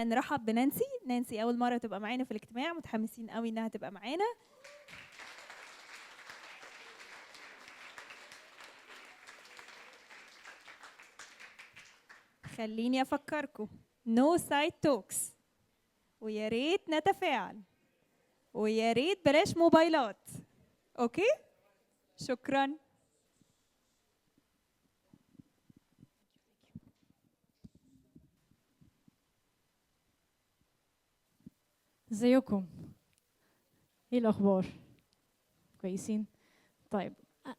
هنرحب بنانسي. نانسي اول مره تبقى معانا في الاجتماع، متحمسين قوي انها تبقى معانا. خليني افكركم، نو سايد توكس، ويا ريت نتفاعل، ويا ريت بلاش موبايلات. اوكي، شكرا. ازيكم؟ ايه الاخبار؟ كويسين؟ طيب،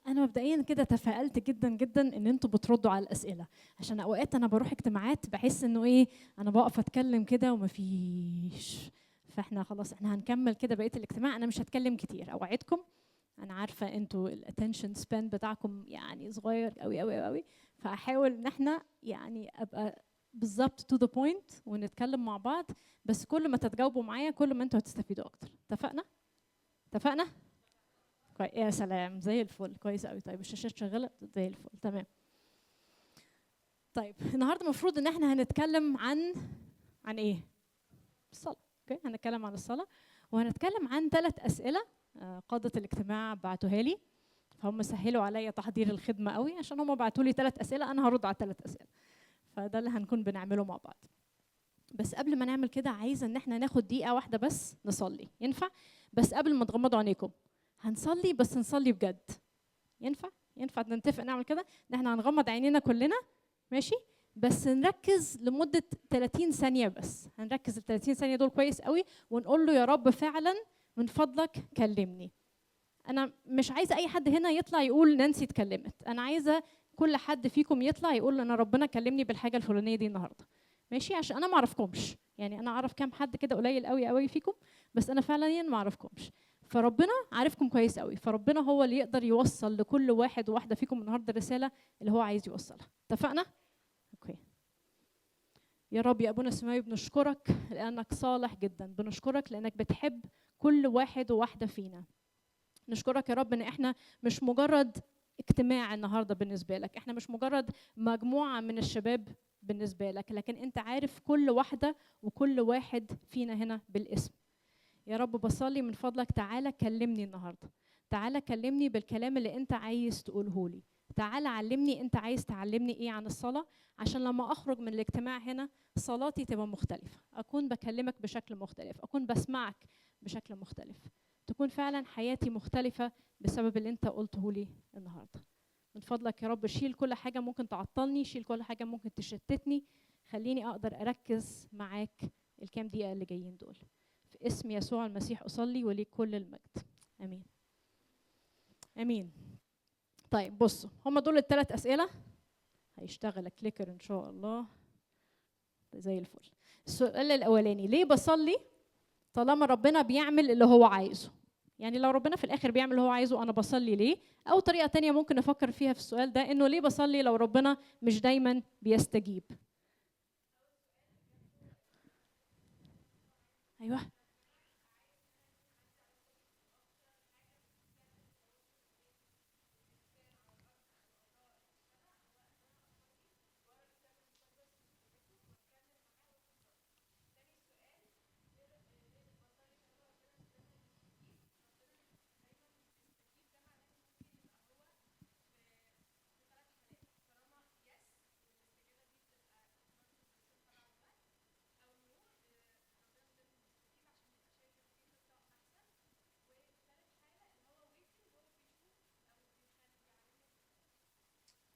انا مبدئيا كده تفائلت جدا جدا ان انتوا بتردوا على الاسئله، عشان اوقات انا بروح اجتماعات بحس انه ايه، انا بقف اتكلم كده ومفيش. فاحنا خلاص احنا هنكمل كده بقيه الاجتماع، انا مش هتكلم كتير اوعدكم. انا عارفه انتوا الاتنشن سبان بتاعكم يعني صغير قوي قوي قوي، فاحاول ان احنا يعني ابقى بالظبط تو ذا بوينت ونتكلم مع بعض، بس كل ما تتجاوبوا معايا كل ما انتوا هتستفيدوا اكتر. اتفقنا؟ اتفقنا؟ يا سلام، زي الفل، كويس قوي. طيب الشاشات شغاله زي الفل، تمام. طيب النهارده المفروض ان احنا هنتكلم عن ايه؟ الصلاه. اوكي، هنتكلم عن الصلاه، وهنتكلم عن 3 اسئله قاده الاجتماع بعتوها لي، فهم سهلوا عليا تحضير الخدمه قوي، عشان هم بعتوا لي 3 اسئله انا هرد على 3 اسئله، فده اللي هنكون بنعمله مع بعض. بس قبل ما نعمل كده عايزه ان احنا ناخد دقيقه واحده بس نصلي، ينفع؟ بس قبل ما تغمضوا عينيكم هنصلي، بس نصلي بجد. ينفع؟ ينفع نتفق نعمل كده؟ ان احنا هنغمض عينينا كلنا، ماشي؟ بس نركز لمده 30 ثانيه بس، هنركز ال 30 ثانيه دول كويس قوي، ونقول له يا رب فعلا من فضلك كلمني. انا مش عايزه اي حد هنا يطلع يقول نانسي اتكلمت، انا عايزه كل حد فيكم يطلع يقول انا ربنا كلمني بالحاجه الفلانيه دي النهارده، ماشي؟ عشان انا ما اعرفكمش، يعني انا اعرف كام حد كده قليل قوي قوي فيكم، بس انا فعليا ما اعرفكمش، فربنا عارفكم كويس قوي، فربنا هو اللي يقدر يوصل لكل واحد وواحده فيكم النهارده الرساله اللي هو عايز يوصلها. اتفقنا؟ اوكي. يا رب يا ابونا السماوي، بنشكرك لانك صالح جدا، بنشكرك لانك بتحب كل واحد وواحده فينا. نشكرك يا رب ان احنا مش مجرد اجتماع النهارده بالنسبه لك، احنا مش مجرد مجموعه من الشباب بالنسبه لك، لكن انت عارف كل واحده وكل واحد فينا هنا بالاسم. يا رب بصلي من فضلك تعالى كلمني النهارده، تعالى كلمني بالكلام اللي انت عايز تقوله لي، تعالى علمني انت عايز تعلمني ايه عن الصلاه، عشان لما اخرج من الاجتماع هنا صلاتي تبقى مختلفه، اكون بكلمك بشكل مختلف، اكون بسمعك بشكل مختلف، تكون فعلا حياتي مختلفه بسبب اللي انت قلته لي النهارده. من فضلك يا رب شيل كل حاجه ممكن تعطلني، شيل كل حاجه ممكن تشتتني، خليني اقدر اركز معاك الكام دقيقه اللي جايين دول. في اسم يسوع المسيح أصلي وليك كل المجد. آمين. آمين. طيب بصوا، هم دول ال3 أسئلة، هيشتغل كليكر إن شاء الله زي الفل. السؤال الأولاني، ليه بصلي طالما ربنا بيعمل اللي هو عايزه؟ يعني لو ربنا في الآخر بيعمل اللي هو عايزه أنا بصلي ليه؟ أو طريقة تانية ممكن نفكر فيها في السؤال ده، إنه ليه بصلي لو ربنا مش دايما بيستجيب؟ أيوه.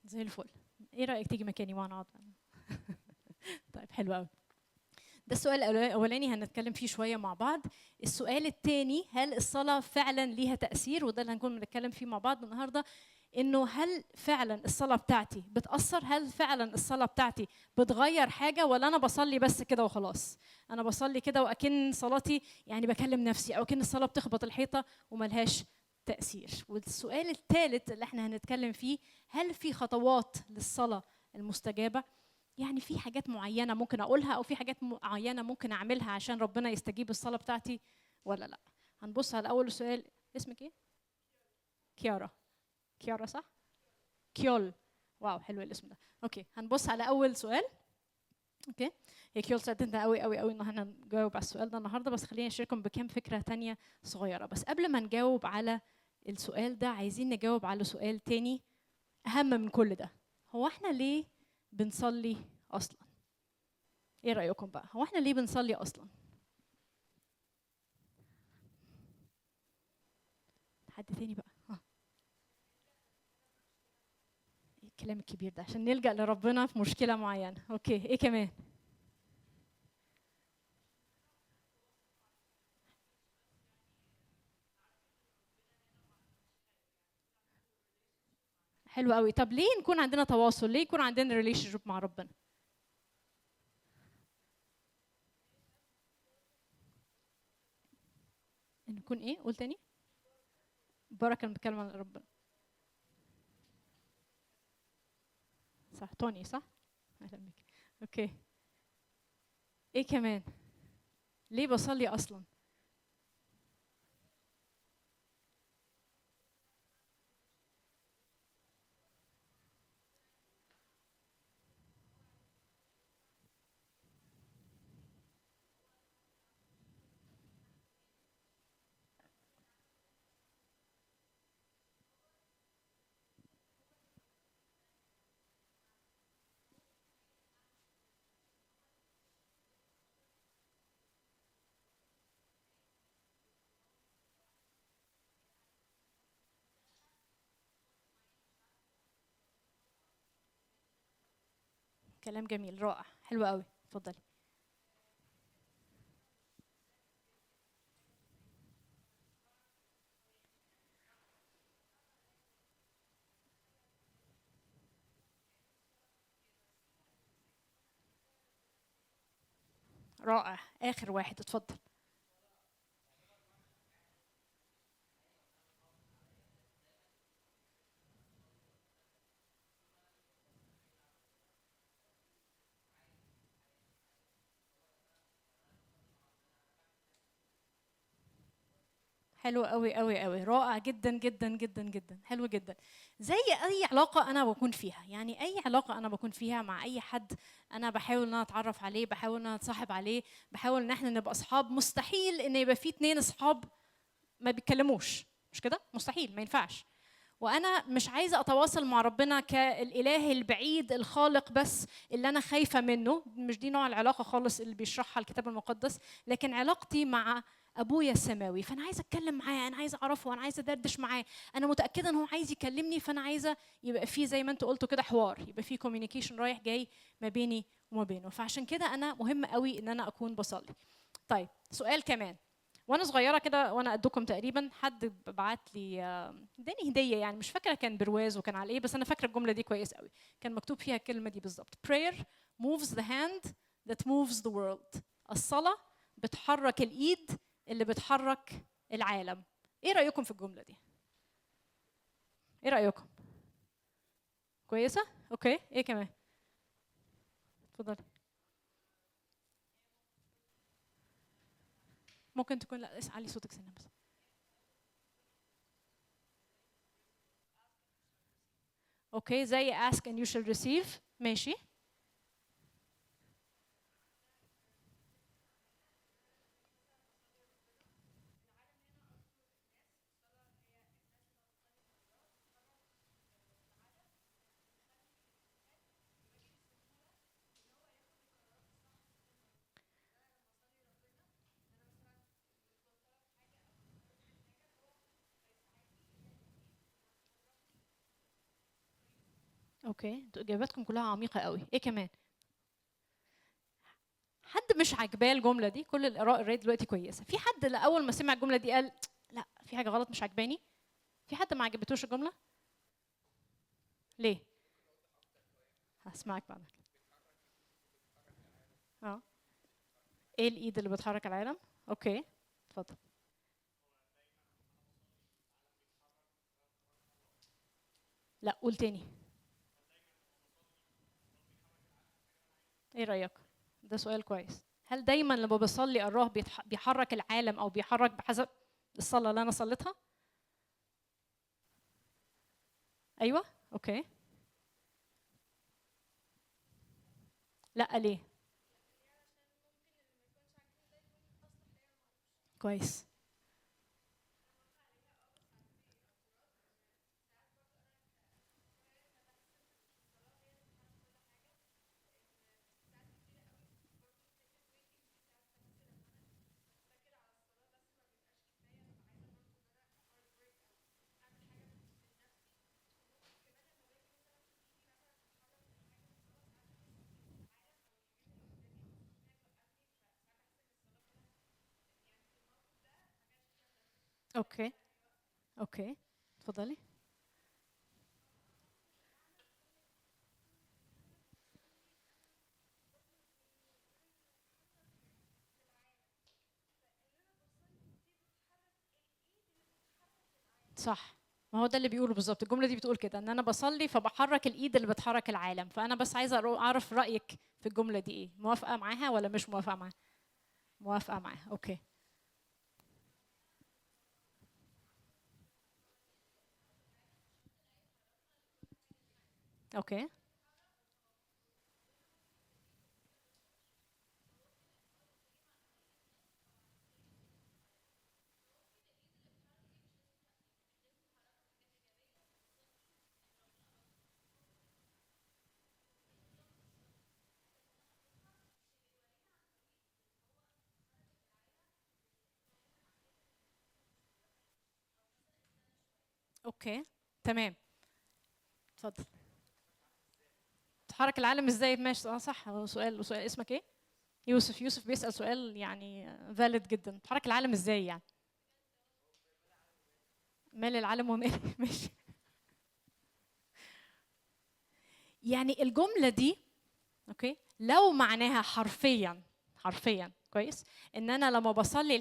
زي الفل. ايه رايك تيجي مكاني وانا اقعد؟ طيب حلو قوي. ده السؤال الاولاني هنتكلم فيه شويه مع بعض. السؤال الثاني، هل الصلاه فعلا ليها تاثير؟ وده اللي هنكون بنتكلم فيه مع بعض النهارده، انه هل فعلا الصلاه بتاعتي بتاثر؟ هل فعلا الصلاه بتاعتي بتغير حاجه، ولا انا بصلي بس كده وخلاص؟ انا بصلي كده واكن صلاتي يعني بكلم نفسي، او اكن الصلاه بتخبط الحيطه وملهاش تاثير. والسؤال الثالث اللي احنا هنتكلم فيه، هل في خطوات للصلاه المستجابه؟ يعني في حاجات معينة ممكن أقولها، أو في حاجات معينة ممكن أعملها عشان ربنا يستجيب الصلاة بتاعتي ولا لأ؟ هنبص على أول سؤال. اسمك إيه؟ كيارا. كيارا صح؟ كيول. واو حلو الاسم ده. أوكي، هنبص على أول سؤال. اوكي، هي كيول ساعدتنا قوي قوي قوي ان احنا نجاوب على السؤال ده النهارده، بس خليني اشارككم بكام فكره تانية صغيره. بس قبل ما نجاوب على السؤال ده عايزين نجاوب على سؤال تاني اهم من كل ده. هو احنا ليه بنصلي اصلا؟ ايه رايكم بقى؟ هو احنا ليه بنصلي اصلا؟ حد تاني بقى؟ ايه الكلام الكبير ده؟ عشان نلجأ لربنا في مشكله معينه. اوكي، ايه كمان؟ حلو قوي. طب ليه نكون عندنا تواصل؟ ليه يكون عندنا ريليشن شيب مع ربنا؟ نكون ايه؟ قول تاني. بركه بنتكلم عن ربنا. صح، توني صح؟ اهلا بك. اوكي، ايه كمان؟ ليه بصلي اصلا؟ كلام جميل رائع، حلو قوي، اتفضلي. رائع، اخر واحد اتفضل. حلو قوي قوي قوي، رائع جدا جدا جدا جدا، حلو جدا. زي اي علاقه انا بكون فيها، يعني اي علاقه انا بكون فيها مع اي حد، انا بحاول ان انا اتعرف عليه، بحاول ان انا اتصاحب عليه، بحاول ان احنا نبقى اصحاب. مستحيل ان يبقى في اتنين اصحاب ما بيتكلموش، مش كده؟ مستحيل، ما ينفعش. وانا مش عايزه اتواصل مع ربنا كالاله البعيد الخالق بس اللي انا خايفه منه، مش دي نوع العلاقه خالص اللي بيشرحها الكتاب المقدس، لكن علاقتي مع ابويا السماوي. فانا عايزه اتكلم معاه، انا عايزه اعرفه، انا عايزه ادردش معاه، انا متاكده ان هو عايز يكلمني، فانا عايزه يبقى في زي ما انتوا قلتوا كده حوار، يبقى في كوميونيكيشن رايح جاي ما بيني وما بينه. فعشان كده انا مهم قوي ان انا اكون بصلي. طيب سؤال كمان. وانا صغيره كده، وانا قدكم تقريبا، حد بعت لي اداني هديه، يعني مش فاكره كان برواز وكان على ايه، بس انا فاكره الجمله دي كويس قوي. كان مكتوب فيها الكلمه دي بالظبط: prayer moves the hand that moves the world. الصلاه بتحرك الايد اللي بتحرك العالم. ايه رايكم في الجمله دي؟ ايه رايكم؟ كويسه؟ اوكي، ايه كمان؟ اتفضلي. ممكن تكون، لا اسعلي صوتك سنه بس. اوكي، زي ask and you shall receive. ماشي. اوكي، انتوا اجاباتكم كلها عميقه قوي. ايه كمان؟ حد مش عاجباه الجمله دي؟ كل الاراء لغايه دلوقتي كويسه. في حد اول ما سمع الجمله دي قال لا، في حاجه غلط، مش عاجباني؟ في حد ما عجبتوش الجمله؟ ليه؟ هسمعك بعد كده. اه، ايه الايد اللي بتحرك العالم؟ اوكي، اتفضل. لا، قول تاني. ايه رايك؟ ده سؤال كويس. هل دايما لما بصلي الله بيحرك العالم، او بيحرك بحسب الصلاه اللي انا صليتها؟ ايوه. اوكي. لا، ليه؟ كويس. اوكي اوكي اتفضلي. صح، ما هو ده اللي بيقوله بالظبط. الجمله دي بتقول كده، ان انا بصلي فبحرك الايد اللي بتحرك العالم. فانا بس عايزه اعرف رايك في الجمله دي ايه، موافقه معاها ولا مش موافقه معاها؟ موافقه معاها. اوكي اوكي اوكي تمام. اتفضل. تحرك العالم ازاي؟ ماشي صح. هو سؤال اسمك ايه؟ يوسف. يوسف بيسأل سؤال يعني فالid جدا. تحرك العالم ازاي يعني؟ مال العالم ومالي. ماشي. يعني الجملة دي اوكي لو معناها حرفيا، حرفيا كويس، ان انا لما بصلي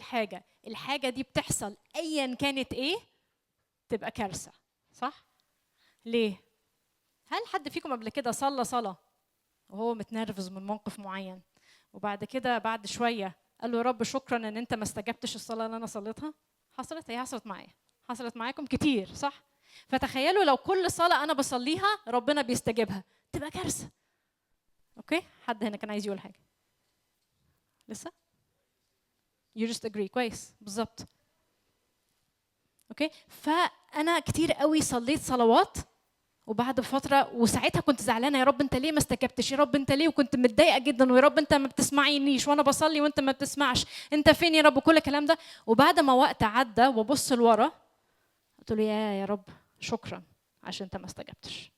الحاجة دي بتحصل ايا كانت ايه، تبقى كارثة. صح؟ ليه؟ هل حد فيكم قبل كده صلى صلاة وهو متنرفز من موقف معين، وبعد كده بعد شوية قال له يا رب شكرا ان انت ما استجبتش الصلاة اللي انا صليتها؟ حصلت؟ هي حصلت معايا، حصلت معاكم كتير صح؟ فتخيلوا لو كل صلاة انا بصليها ربنا بيستجيبها، تبقى كارثة. اوكي؟ حد هنا كان عايز يقول حاجة؟ لسه؟ You just agree. كويس بالظبط. اوكي؟ فانا كتير قوي صليت صلوات وبعد فتره وساعتها كنت زعلانه، يا رب انت ليه ما استجبتش؟ يا رب انت ليه؟ وكنت متضايقه جدا، ويا رب انت ما بتسمعينيش وانا بصلي وانت ما بتسمعش، انت فين يا رب؟ كل الكلام ده. وبعد ما وقت عدى وبص لورا قلت له يا رب شكرا عشان انت ما استجبتش.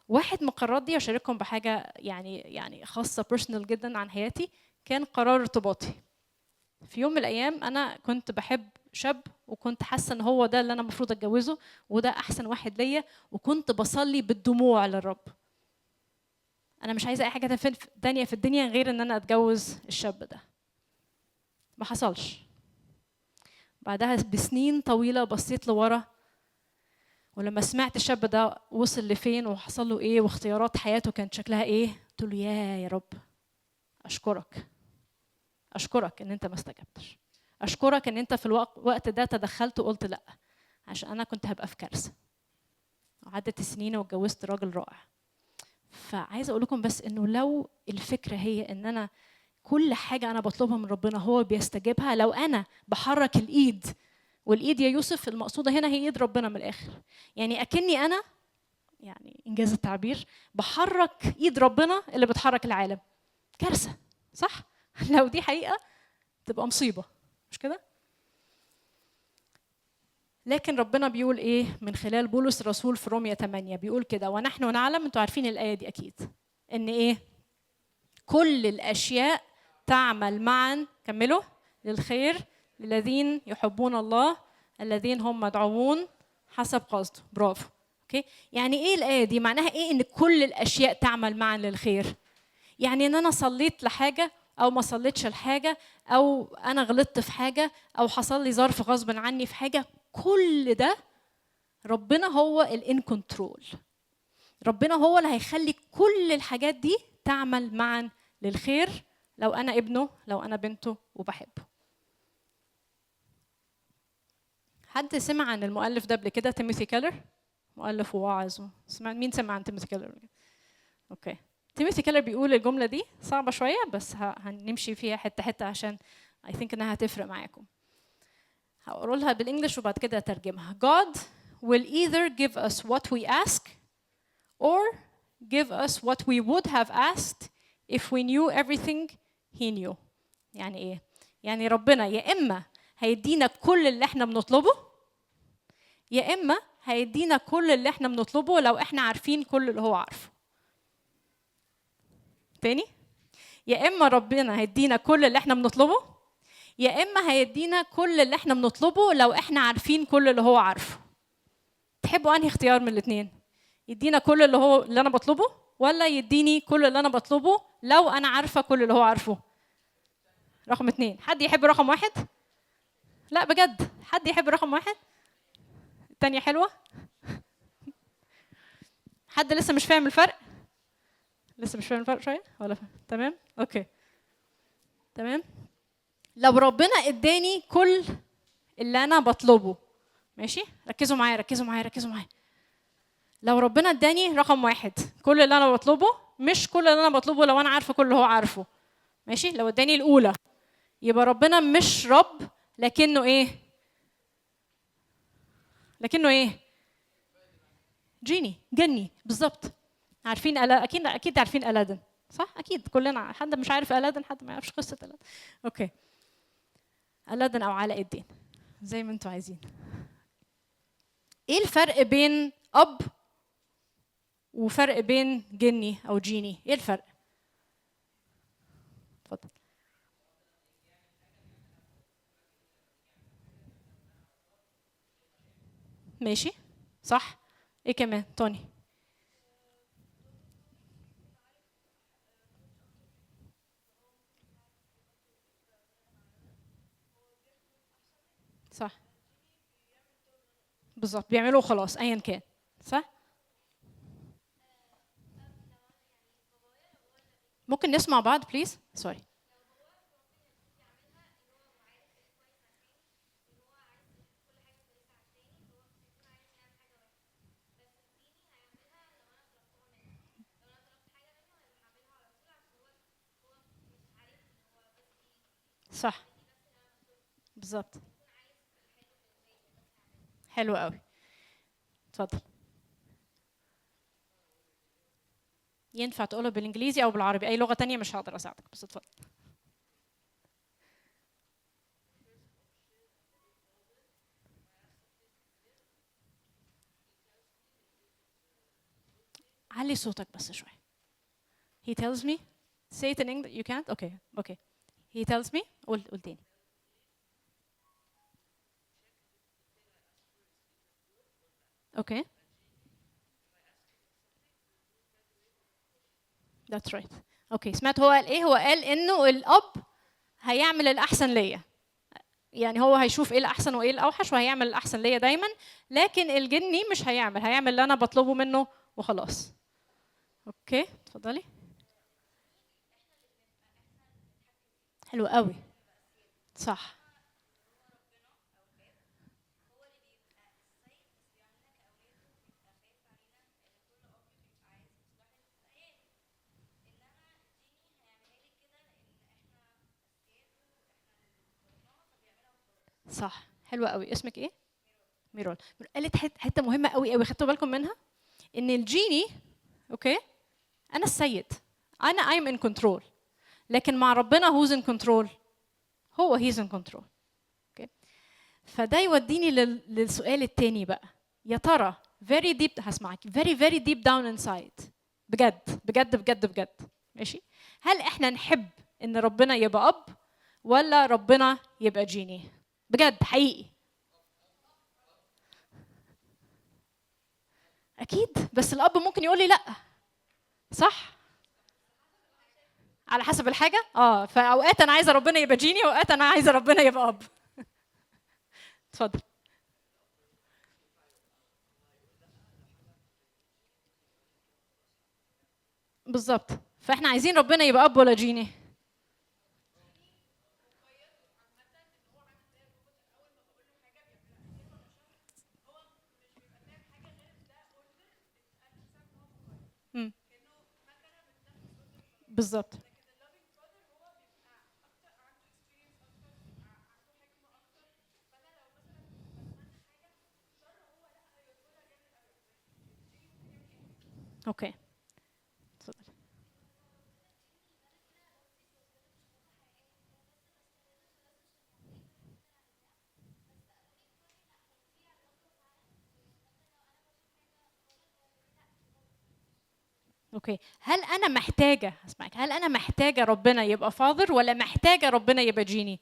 واحد من القرارات دي اشارككم بحاجه يعني خاصه بيرسونال جدا عن حياتي، كان قرار ارتباطي. في يوم من الايام انا كنت بحب شاب وكنت حاسه ان هو ده اللي انا المفروض اتجوزه وده احسن واحد ليا، وكنت بصلي بالدموع للرب. انا مش عايزه اي حاجه تانية في الدنيا غير ان انا اتجوز الشاب ده. ما حصلش. بعدها بسنين طويله بصيت لورا، ولما سمعت الشاب ده وصل لفين وحصل له ايه واختيارات حياته كانت شكلها ايه، قلت له يا رب اشكرك، اشكرك ان انت ما استجبتش، اشكرك ان انت في الوقت ده تدخلت وقلت لا، عشان انا كنت هبقى في كارثه. وعدت السنين واتجوزت راجل رائع. فعايزه اقول لكم بس انه لو الفكره هي ان انا كل حاجه انا بطلبها من ربنا هو بيستجيبها، لو انا بحرك الايد، والايد يا يوسف المقصوده هنا هي ايد ربنا من الاخر، يعني اكني انا يعني انجاز التعبير بحرك ايد ربنا اللي بتحرك العالم. كارثه صح؟ لو دي حقيقه تبقى مصيبه، مش كده؟ لكن ربنا بيقول ايه من خلال بولس الرسول في رومية 8؟ بيقول كده ونحن نعلم، انتوا عارفين الايه دي اكيد، ان ايه؟ كل الاشياء تعمل معا، كملوا، للخير للذين يحبون الله الذين هم مدعوون حسب قصده. برافو. اوكي، يعني ايه الايه دي؟ معناها ايه ان كل الاشياء تعمل معا للخير؟ يعني ان انا صليت لحاجه او ما صليتش لحاجه، او انا غلطت في حاجه، او حصل لي ظرف غصب عني في حاجه، كل ده ربنا هو الان كنترول. ربنا هو اللي هيخلي كل الحاجات دي تعمل معا للخير لو انا ابنه، لو انا بنته وبحبه. حد سمع عن المؤلف ده قبل كده؟ تيموثي كيلر، مؤلف وواعظ. مين سمع عن تيموثي كيلر؟ اوكي. تيموثي كيلر بيقول الجمله دي صعبه شويه بس هنمشي فيها حته حته عشان I think انها هتفرق معاكم. هقولها بالانجلش وبعد كده اترجمها. God will either give us what we ask or give us what we would have asked if we knew everything he knew. يعني ايه؟ يعني ربنا يا اما هيدينا كل اللي احنا بنطلبه، يا اما هيدينا كل اللي احنا بنطلبه لو احنا عارفين كل اللي هو عارفه. تاني، يا اما ربنا هيدينا كل اللي احنا بنطلبه، يا اما هيدينا كل اللي احنا بنطلبه لو احنا عارفين كل اللي هو عارفه. تحبوا انهي اختيار من الاثنين؟ يدينا كل اللي انا بطلبه، ولا يديني كل اللي انا بطلبه لو انا عارفه كل اللي هو عارفه؟ رقم 2. حد يحب رقم 1؟ لا بجد، حد يحب رقم 1؟ الثانيه حلوه. حد لسه مش فاهم الفرق؟ لسه مش فاهم الفرق شويه ولا فاهم؟ تمام، اوكي تمام. لو ربنا اداني كل اللي انا بطلبه، ماشي، ركزوا معايا ركزوا معايا ركزوا معايا. لو ربنا اداني رقم 1 كل اللي انا بطلبه، مش كل اللي انا بطلبه لو انا عارفه كل اللي هو عارفه، ماشي. لو اداني الاولى يبقى ربنا مش رب، لكنه ايه؟ لكنه ايه؟ جني بالظبط. عارفين اكيد عارفين ألادن، صح؟ اكيد كلنا. حد مش عارف ألادن؟ حد ما يعرفش قصه ألادن؟ اوكي، ألادن او علاء الدين زي ما انتوا عايزين. ايه الفرق بين اب وفرق بين جني او جيني؟ ايه الفرق؟ اتفضل. ماشي صح. ايه كمان توني؟ صح بالظبط، بيعملوا خلاص ايا كان، صح. ممكن نسمع بعض بليز؟ سوري. صح بالظبط، حلو قوي. اتفضل. ينفع تقولها بالانجليزي او بالعربي، اي لغه تانية مش هقدر اساعدك، بس اتفضل. علي صوتك بس شوي. He tells me. Say it in English. You can't? Okay. Okay. He tells me. قول تاني. Okay. That's right. Okay. سمعت هو قال ايه؟ هو قال انه الاب هيعمل الاحسن ليا. يعني هو هيشوف ايه الاحسن وايه الاوحش وهيعمل الاحسن ليا دايما، لكن الجني مش هيعمل اللي انا بطلبه منه وخلاص. اوكي اتفضلي. حلو قوي. صح صح. حلوه قوي. اسمك ايه؟ ميرول. قالت حته مهمه قوي قوي، خدتوا بالكم منها؟ ان الجيني، اوكي، انا السيد، انا I'm in control، لكن مع ربنا who's in control؟ هو he's in control. اوكي، فده يوديني للسؤال التاني بقى. يا ترى very deep، هسمعك، very deep down inside، بجد بجد بجد بجد، ماشي، هل احنا نحب ان ربنا يبقى اب ولا ربنا يبقى جيني؟ بجد حقيقي. اكيد، بس الاب ممكن يقول لي لا، صح؟ على حسب الحاجه. فاوقات انا عايزه ربنا يبقى جيني، واوقات انا عايزه ربنا يبقى اب. اتفضل. بالظبط. فاحنا عايزين ربنا يبقى اب ولا جيني؟ بالظبط اوكي اتفضل. اوكي، هل انا محتاجه اسمعك، هل انا محتاجه ربنا يبقى فاذر ولا محتاجه ربنا يبقى جيني؟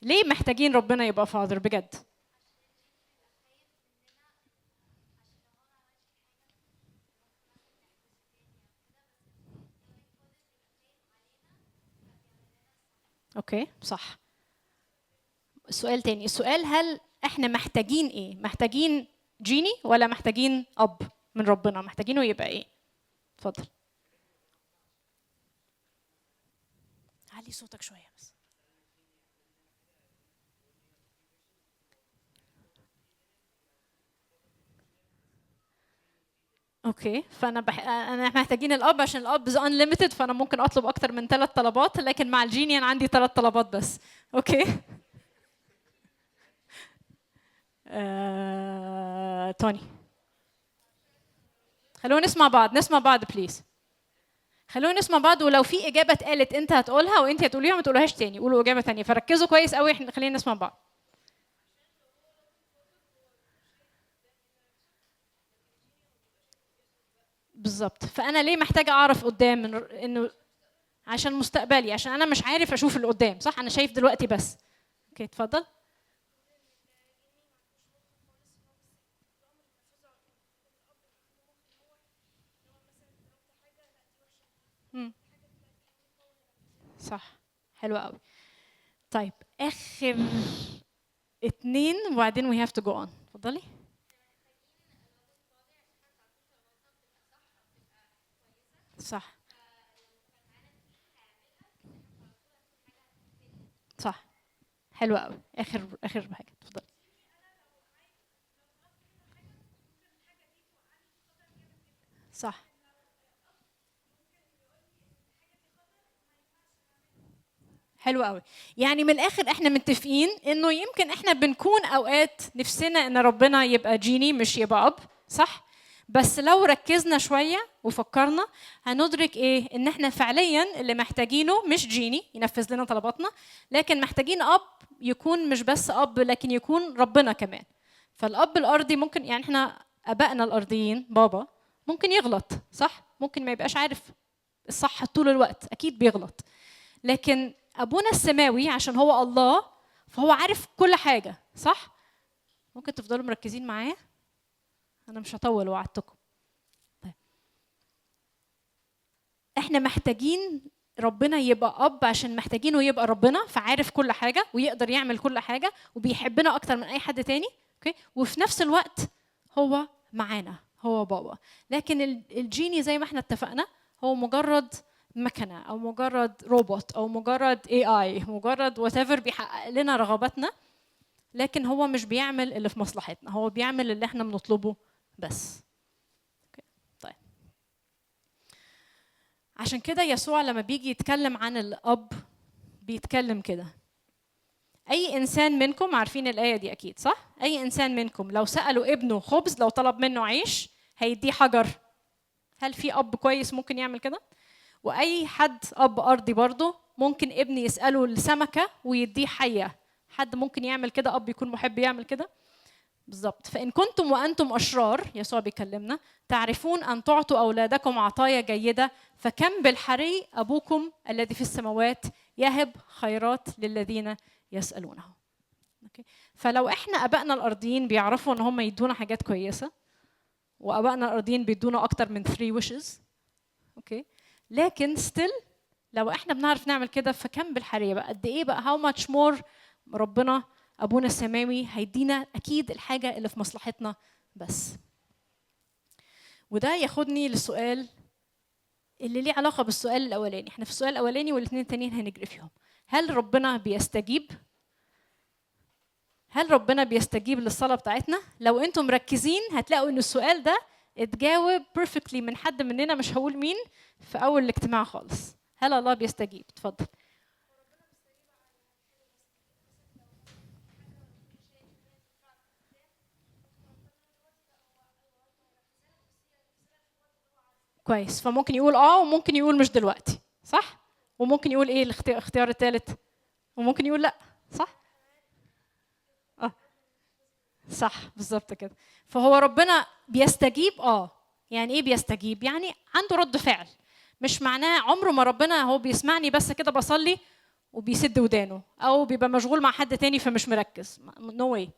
ليه محتاجين ربنا يبقى فاذر بجد؟ اوكي صح. السؤال تاني، السؤال هل احنا محتاجين ايه؟ محتاجين جيني ولا محتاجين اب من ربنا؟ محتاجينه يبقى ايه؟ اتفضل. علي صوتك شويه بس. اوكي، فانا انا محتاجين الاب عشان الاب از unlimited، فانا ممكن اطلب اكتر من 3 طلبات، لكن مع الجيني انا عندي 3 طلبات بس. اوكي. توني، خلونا نسمع بعض، نسمع بعض بليز. خلونا نسمع بعض، ولو في اجابه اتقالت انت هتقولها وانت هتقوليها، ما تقولوهاش تاني، قولوا اجابه تانية، فركزوا كويس قوي، احنا خلينا نسمع بعض. بالظبط، فانا ليه محتاجه اعرف قدام انه عشان مستقبلي، عشان انا مش عارف اشوف اللي قدام، صح؟ انا شايف دلوقتي بس. اوكي اتفضل. مم. صح، حلو قوي. طيب اخر 2 وبعدين we have to go on. اتفضلي. صح صح، حلو قوي. اخر حاجه، اتفضلي. صح حلو قوي. يعني من الاخر احنا متفقين انه يمكن احنا بنكون اوقات نفسنا ان ربنا يبقى جيني مش يبقى اب، صح؟ بس لو ركزنا شويه وفكرنا هندرك ايه؟ ان احنا فعليا اللي محتاجينه مش جيني ينفذ لنا طلباتنا، لكن محتاجين اب يكون مش بس اب، لكن يكون ربنا كمان. فالاب الارضي ممكن، يعني احنا ابائنا الارضيين بابا ممكن يغلط، صح؟ ممكن ما يبقاش عارف الصح طول الوقت، اكيد بيغلط. لكن ابونا السماوي عشان هو الله فهو عارف كل حاجه، صح؟ ممكن تفضلوا مركزين معايا، انا مش هطول وعدتكم. طيب احنا محتاجين ربنا يبقى اب عشان محتاجينه يبقى ربنا، فعارف كل حاجه ويقدر يعمل كل حاجه وبيحبنا اكتر من اي حد تاني. اوكي، وفي نفس الوقت هو معانا، هو بابا. لكن الجيني زي ما احنا اتفقنا هو مجرد مكنه او مجرد روبوت او مجرد اي مجرد وات ايفر بيحقق لنا رغباتنا، لكن هو مش بيعمل اللي في مصلحتنا، هو بيعمل اللي احنا بنطلبه بس. اوكي طيب، عشان كده يسوع لما بيجي يتكلم عن الاب بيتكلم كده: اي انسان منكم، عارفين الايه دي اكيد صح؟ اي انسان منكم لو سالوا ابنه خبز، لو طلب منه عيش هيديه حجر. هل في اب كويس ممكن يعمل كده؟ واي حد اب ارضي برضه ممكن ابن يساله السمكه ويديه حيه. حد ممكن يعمل كده؟ اب يكون محب يعمل كده؟ بالظبط. فان كنتم وانتم اشرار، يسوع بيكلمنا، تعرفون ان تعطوا اولادكم عطايا جيده، فكم بالحري ابوكم الذي في السماوات يهب خيرات للذين يسالونه. اوكي، فلو احنا ابائنا الارضيين بيعرفوا ان هم يدونا حاجات كويسه، وابائنا الارضيين بيدونا اكتر من 3 wishes، اوكي، لكن still لو احنا بنعرف نعمل كده فكم بالحريه بقى، قد ايه بقى، how much more ربنا ابونا السماوي هيدينا اكيد الحاجه اللي في مصلحتنا بس. وده ياخدني للسؤال اللي ليه علاقه بالسؤال الاولاني. احنا في السؤال الاولاني والاثنين التانيين هنجري فيهم. هل ربنا بيستجيب؟ هل ربنا بيستجيب للصلاه بتاعتنا؟ لو انتم مركزين هتلاقوا ان السؤال ده اتجاوب perfectly من حد مننا، مش هقول مين، في اول الاجتماع خالص. هل الله بيستجيب؟ اتفضل. كويس. فممكن يقول وممكن يقول مش دلوقتي، صح؟ وممكن يقول ايه الاختيار الثالث؟ وممكن يقول لا، صح؟ صح، بالظبط كده. فهو ربنا بيستجيب. يعني ايه بيستجيب؟ يعني عنده رد فعل. مش معناه عمره ما ربنا هو بيسمعني بس كده بصلي وبيسد ودانه، او بيبقى مشغول مع حد تاني فمش مركز. نو واي.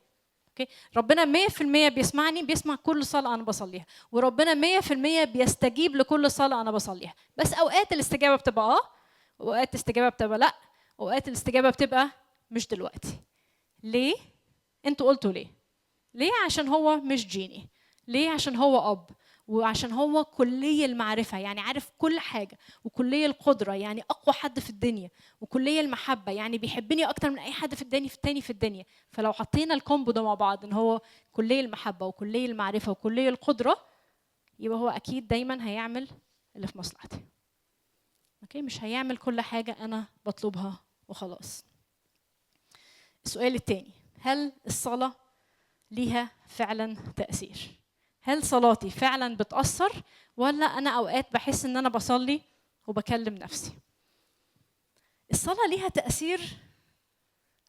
اوكي، ربنا 100% بيسمعني، بيسمع كل صلاه انا بصليها، وربنا 100% بيستجيب لكل صلاه انا بصليها. بس اوقات الاستجابه بتبقى واوقات الاستجابه بتبقى لا، واوقات الاستجابه بتبقى مش دلوقتي. ليه؟ انتوا قلتوا ليه؟ عشان هو مش جيني. ليه؟ عشان هو اب، وعشان هو كلي المعرفه، يعني عارف كل حاجه، وكلي القدره، يعني اقوى حد في الدنيا، وكلي المحبه، يعني بيحبني اكتر من اي حد في الدنيا. فلو حطينا الكومبو ده مع بعض، ان هو كلي المحبه وكلي المعرفه وكلي القدره، يبقى هو اكيد دايما هيعمل اللي في مصلحتي. اوكي، مش هيعمل كل حاجه انا بطلبها وخلاص. السؤال الثاني، هل الصلاه ليها فعلا تأثير؟ هل صلاتي فعلا بتأثر، ولا أنا أوقات بحس إن أنا بصلي وبكلم نفسي؟ الصلاة ليها تأثير.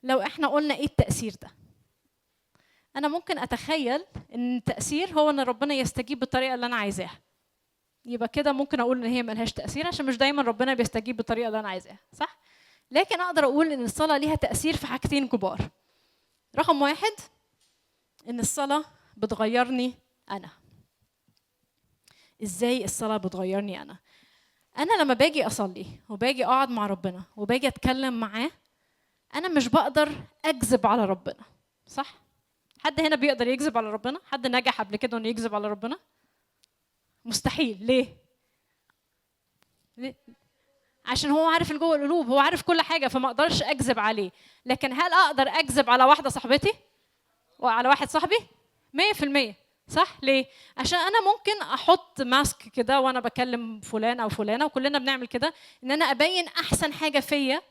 لو إحنا قلنا إيه التأثير ده، أنا ممكن أتخيل إن التأثير هو إن ربنا يستجيب بالطريقة اللي أنا عايزاها. يبقى كده ممكن أقول إن هي ملهاش تأثير، عشان مش دايما ربنا بيستجيب بالطريقة اللي أنا عايزاها، صح؟ لكن أقدر أقول إن الصلاة ليها تأثير في حاجتين كبار. رقم واحد، إن الصلاة بتغيرني أنا. إزاي الصلاة بتغيرني أنا؟ أنا لما باجي أصلي وباجي أقعد مع ربنا وباجي أتكلم معاه، أنا مش بقدر أكذب على ربنا، صح؟ حد هنا بيقدر يكذب على ربنا؟ حد نجح قبل كده إنه يكذب على ربنا؟ مستحيل. ليه؟ عشان هو عارف اللي جوه القلوب، هو عارف كل حاجة، فما أقدرش أكذب عليه. لكن هل أقدر أكذب على واحدة صاحبتي؟ وعلى واحد صاحبي؟ 100%. صح؟ ليه؟ عشان انا ممكن احط ماسك كده وانا بكلم فلان او فلانه، وكلنا بنعمل كده، ان انا ابين احسن حاجه فيا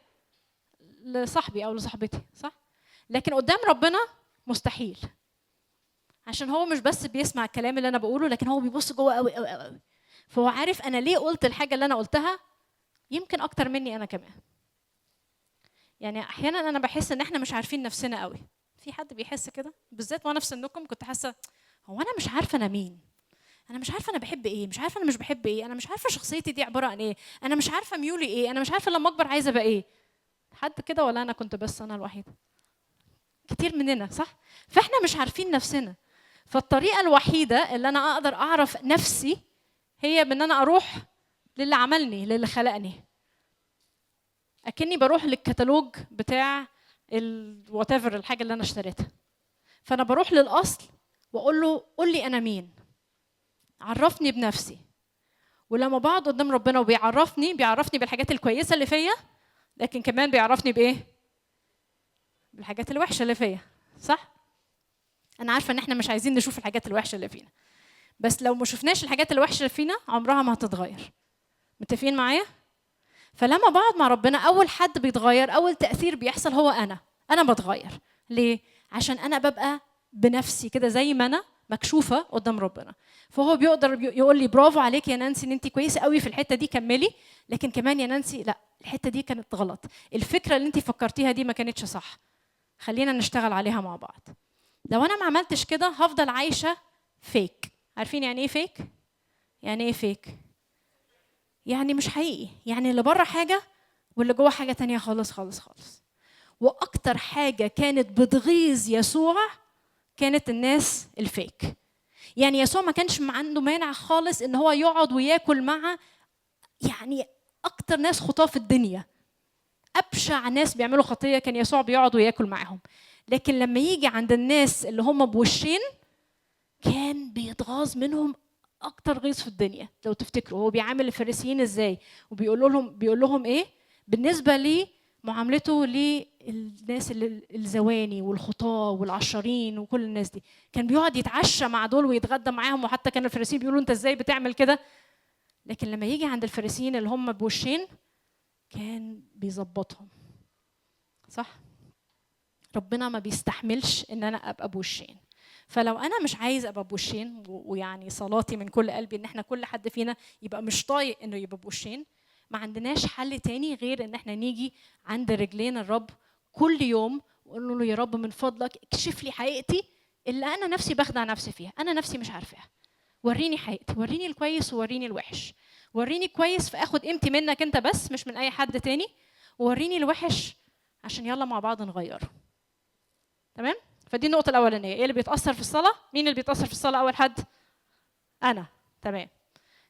لصاحبي او لصاحبتي، صح؟ لكن قدام ربنا مستحيل، عشان هو مش بس بيسمع الكلام اللي انا بقوله، لكن هو بيبص جوه قوي قوي قوي. فهو عارف انا ليه قلت الحاجه اللي انا قلتها، يمكن اكتر مني انا كمان. يعني احيانا انا بحس ان احنا مش عارفين نفسنا قوي. في حد بيحس كده؟ بالذات وانا في سنكم كنت حاسه هو انا مش عارفه انا مين، انا مش عارفه انا بحب ايه، مش عارفه انا مش بحب ايه، انا مش عارفه شخصيتي دي عباره عن ايه، انا مش عارفه ميولي ايه، انا مش عارفه لما اكبر عايزه ابقى ايه. حد كده ولا انا كنت بس انا الوحيده؟ كتير مننا، صح؟ فاحنا مش عارفين نفسنا. فالطريقه الوحيده اللي انا اقدر اعرف نفسي هي بان انا اروح للي عملني، للي خلقني. اكني بروح للكتالوج بتاع وات ايفر الحاجه اللي انا اشتريتها. فانا بروح للاصل واقول له قول لي انا مين، عرفني بنفسي. ولما بقعد قدام ربنا وبيعرفني بالحاجات الكويسه اللي فيا، لكن كمان بيعرفني بايه؟ بالحاجات الوحشه اللي فيا، صح؟ انا عارفه ان احنا مش عايزين نشوف الحاجات الوحشه اللي فينا، بس لو ما شفناش الحاجات الوحشه اللي فينا عمرها ما هتتغير. متفقين معايا؟ فلما بقعد مع ربنا، اول حد بيتغير، اول تاثير بيحصل هو انا بتغير. ليه؟ عشان انا ببقى بنفسي كده زي ما انا مكشوفه قدام ربنا. فهو بيقدر يقول لي برافو عليك يا نانسي ان انت كويسه قوي في الحته دي، كملي. لكن كمان يا نانسي لا، الحته دي كانت غلط، الفكره اللي انت فكرتيها دي ما كانتش صح، خلينا نشتغل عليها مع بعض. لو انا ما عملتش كده هفضل عايشه فيك. عارفين يعني ايه فيك؟ يعني ايه فيك؟ يعني مش حقيقي، يعني اللي بره حاجه واللي جوه حاجه تانية خالص خالص خالص. واكتر حاجه كانت بتغيظ يسوع كانت الناس الفيك. يعني يسوع ما كانش عنده مانع خالص ان هو يقعد وياكل مع يعني اكتر ناس خطاه في الدنيا، ابشع ناس بيعملوا خطيه كان يسوع بيقعد وياكل معاهم. لكن لما يجي عند الناس اللي هم بوشين كان بيتغاظ منهم اكتر غيظ في الدنيا. لو تفتكروا هو بيعامل الفريسيين ازاي، بيقول لهم ايه بالنسبه لي معاملته للناس الزواني والخطاه والعشارين وكل الناس دي. كان بيقعد يتعشى مع دول ويتغدى معاهم، وحتى كان الفريسيين بيقولوا انت ازاي بتعمل كده. لكن لما يجي عند الفريسيين اللي هم بوشين كان بيظبطهم، صح؟ ربنا ما بيستحملش ان انا ابقى بوشين. فلو انا مش عايز ابقى بوشين، ويعني صلاتي من كل قلبي ان احنا كل حد فينا يبقى مش طايق انه يبقى بوشين، ما عندناش حل تاني غير ان احنا نيجي عند رجلين الرب كل يوم وقول له يا رب من فضلك اكشف لي حقيقتي اللي انا نفسي بخدع نفسي فيها، انا نفسي مش عارفاها. وريني حقيقتي، وريني الكويس ووريني الوحش. وريني كويس فاخد قيمتي منك انت بس، مش من اي حد تاني. ووريني الوحش عشان يلا مع بعض نغيره. تمام؟ فدي النقطة الأولانية. إيه اللي بيتأثر في الصلاة؟ مين اللي بيتأثر في الصلاة أول حد؟ أنا. تمام.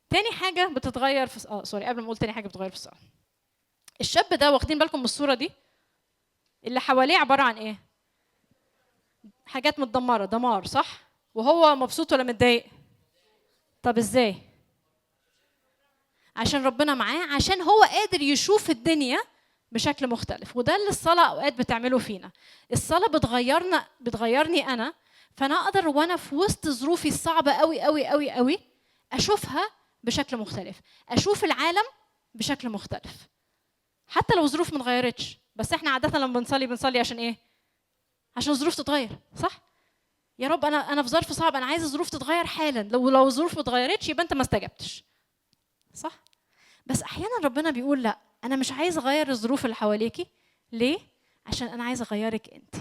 تاني حاجة بتتغير في سوري، قبل ما أقول تاني حاجة بتتغير في الصلاة. الشاب ده واخدين بالكم من الصورة دي؟ اللي حواليه عبارة عن إيه؟ حاجات متدمرة، دمار، صح؟ وهو مبسوط ولا متضايق؟ طب إزاي؟ عشان ربنا معاه، عشان هو قادر يشوف الدنيا بشكل مختلف. وده اللي الصلاة أوقات بتعمله فينا. الصلاة بتغيرني أنا، فأنا أقدر وأنا في وسط ظروفي الصعبة قوي قوي قوي قوي أشوفها بشكل مختلف، أشوف العالم بشكل مختلف، حتى لو الظروف ما اتغيرتش. بس احنا عادة لما بنصلي عشان إيه؟ عشان الظروف تتغير، صح؟ يا رب أنا في ظرف صعب، أنا عايز الظروف تتغير حالا. لو الظروف ما اتغيرتش يبقى أنت ما استجبتش، صح؟ بس أحيانا ربنا بيقول لا، أنا مش عايز أغير الظروف اللي حواليكي. ليه؟ عشان أنا عايز أغيرك أنت.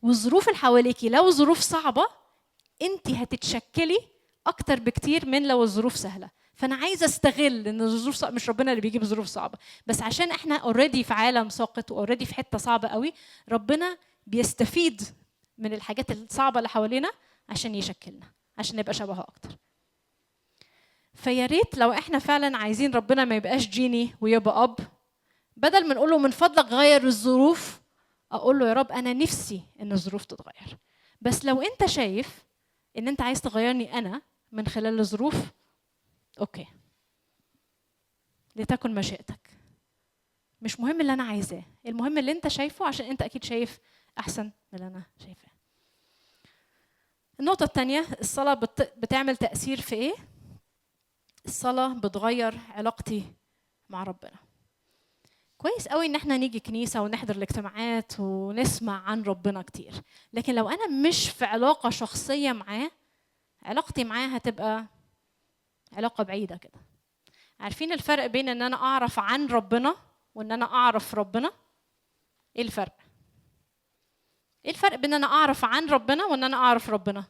والظروف اللي حواليكي لو ظروف صعبة أنت هتتشكلي أكتر بكتير من لو الظروف سهلة. فأنا عايزة أستغل إن الظروف صعبة، مش ربنا اللي بيجيب ظروف صعبة، بس عشان إحنا أوريدي في عالم ساقط وأوريدي في حتة صعبة قوي، ربنا بيستفيد من الحاجات الصعبة اللي حوالينا عشان يشكلنا، عشان نبقى شبهه أكتر. فيا ريت لو احنا فعلا عايزين ربنا ما يبقاش جيني ويبقى اب، بدل ما نقول له من فضلك غير الظروف، اقول له يا رب انا نفسي ان الظروف تتغير. بس لو انت شايف ان انت عايز تغيرني انا من خلال الظروف، اوكي، لتكن مشيئتك. مش مهم اللي انا عايزاه، المهم اللي انت شايفه، عشان انت اكيد شايف احسن من اللي انا شايفاه. النقطة الثانية، الصلاة بتعمل تأثير في ايه؟ الصلاة بتغير علاقتي مع ربنا. كويس قوي ان احنا نيجي كنيسة ونحضر الاجتماعات ونسمع عن ربنا كتير، لكن لو انا مش في علاقة شخصية معاه، علاقتي معاه هتبقى علاقة بعيدة كده. عارفين الفرق بين ان انا اعرف عن ربنا وان انا اعرف ربنا؟ ايه الفرق؟ ايه الفرق بين ان انا اعرف عن ربنا وان انا اعرف ربنا؟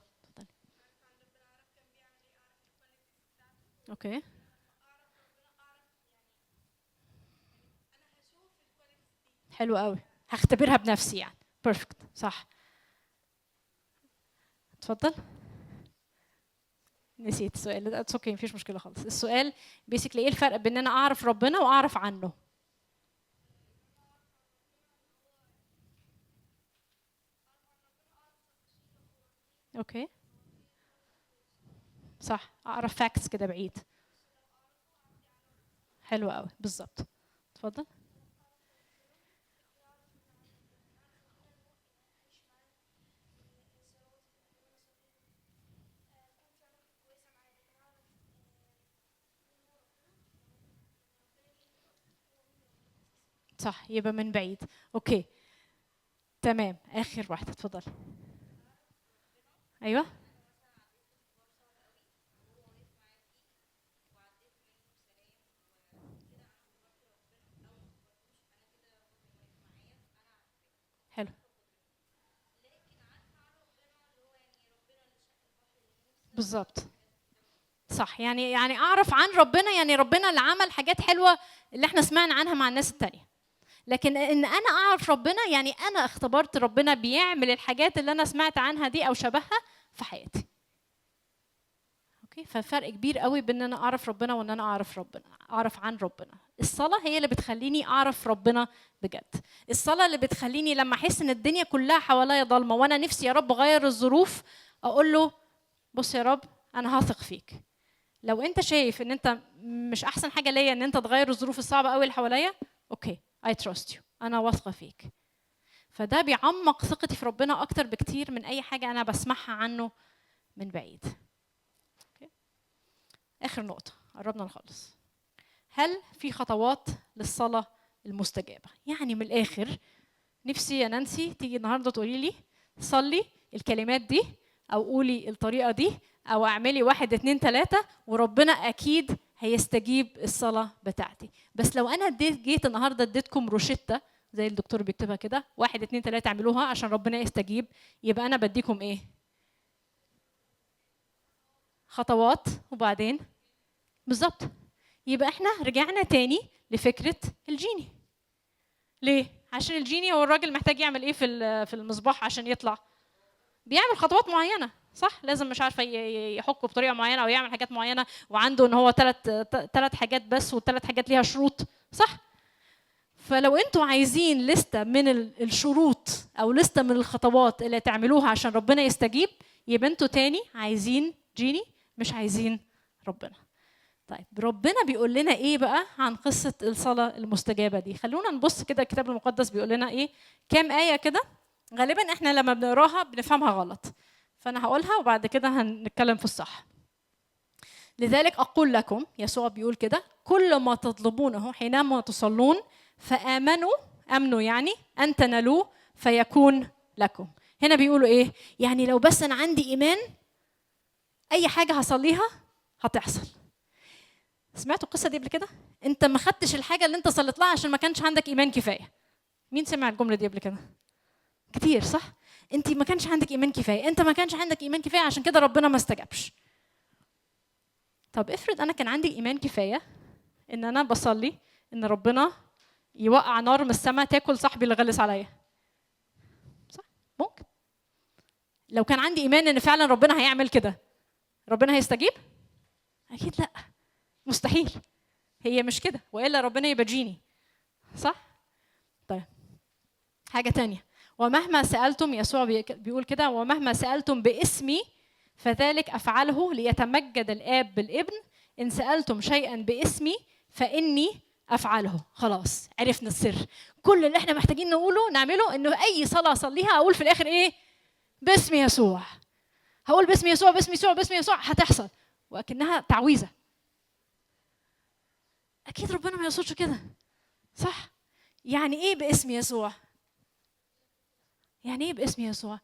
اوكي. حلو قوي، هختبرها بنفسي يعني. بيرفكت، صح. اتفضل. نسيت السؤال. اتس اوكي، مفيش مشكله خالص. السؤال بيسكلي ايه الفرق بين ان انا اعرف ربنا واعرف عنه؟ اوكي، صح، اعرف فاكتس كده بعيد. حلو قوي، بالظبط. اتفضل. صح، يبقى من بعيد. اوكي، تمام. اخر واحده، اتفضل. ايوه، حلو، بالظبط، صح. يعني اعرف عن ربنا، يعني ربنا اللي عمل حاجات حلوه اللي احنا سمعنا عنها مع الناس التانية. لكن ان انا اعرف ربنا يعني انا اختبرت ربنا بيعمل الحاجات اللي انا سمعت عنها دي او شبهها في حياتي. اوكي، ففرق كبير قوي بين ان انا اعرف ربنا وان انا اعرف عن ربنا. الصلاه هي اللي بتخليني اعرف ربنا بجد. الصلاه اللي بتخليني لما احس ان الدنيا كلها حواليا ضلمه وانا نفسي يا رب غير الظروف، اقول له بص يا رب انا هثق فيك. لو انت شايف ان انت مش احسن حاجه ليا ان انت تغير الظروف الصعبه قوي اللي حواليا، اوكي، I trust you، انا واثقه فيك. فده بيعمق ثقتي في ربنا اكتر بكتير من اي حاجه انا بسمعها عنه من بعيد. اوكي، اخر نقطه، قربنا نخلص. هل في خطوات للصلاه المستجابه؟ يعني من الاخر، نفسي يا نانسي تيجي النهارده تقولي لي صلي الكلمات دي او قولي الطريقه دي او اعملي 1 2 3 وربنا اكيد هيستجيب الصلاه بتاعتي. بس لو انا جيت النهارده اديتكم روشته زي الدكتور بيكتبها كده 1 2 3 اعملوها عشان ربنا يستجيب، يبقى انا بديكم ايه؟ خطوات وبعدين بالظبط. يبقى احنا رجعنا تاني لفكره الجيني. ليه؟ عشان الجيني هو الراجل محتاج يعمل ايه في المصباح عشان يطلع؟ بيعمل خطوات معينه، صح؟ لازم مش عارفه يحكه بطريقه معينه او يعمل حاجات معينه، وعنده ان هو ثلاث حاجات بس، والثلاث حاجات ليها شروط، صح؟ فلو انتوا عايزين لستة من الشروط او لستة من الخطوات اللي تعملوها عشان ربنا يستجيب، يبقى انتوا تاني عايزين جيني مش عايزين ربنا. طيب ربنا بيقول لنا ايه بقى عن قصة الصلاة المستجابة دي؟ خلونا نبص كده الكتاب المقدس بيقول لنا ايه، كام آية كده غالبا احنا لما بنقراها بنفهمها غلط، فانا هقولها وبعد كده هنتكلم في الصح. لذلك اقول لكم، يسوع بيقول كده، كل ما تطلبونه حينما تصلون امنوا يعني ان تنالوه فيكون لكم. هنا بيقولوا ايه؟ يعني لو بس انا عندي ايمان اي حاجه هصليها هتحصل. سمعتوا القصه دي قبل كده؟ انت ما خدتش الحاجه اللي انت صليت لها عشان ما كانش عندك ايمان كفايه. مين سمع الجمله دي قبل كده؟ كتير، صح؟ انت ما كانش عندك ايمان كفايه، انت ما كانش عندك ايمان كفايه عشان كده ربنا ما استجابش. طب افرض انا كان عندي ايمان كفايه ان انا بصلي ان ربنا يوقع نار من السماء تاكل صاحبي اللي غلس عليا، صح؟ ممكن. لو كان عندي ايمان ان فعلا ربنا هيعمل كده، ربنا هيستجيب؟ اكيد لا، مستحيل. هي مش كده، والا ربنا يبقى جيني، صح؟ طيب حاجه تانية، ومهما سالتم، يسوع بيقول كده، ومهما سالتم باسمي فذلك افعله ليتمجد الاب بالابن، ان سالتم شيئا باسمي فاني افعله. خلاص عرفنا السر. كل اللي احنا محتاجين نعمله انه اي صلاه اصليها اقول في الاخر ايه؟ باسم يسوع. هقول باسم يسوع باسم يسوع باسم يسوع، هتحصل. وكأنها تعويذه. اكيد ربنا ما يقصدش كده، صح؟ يعني ايه باسم يسوع؟ يعني ايه باسم يسوع؟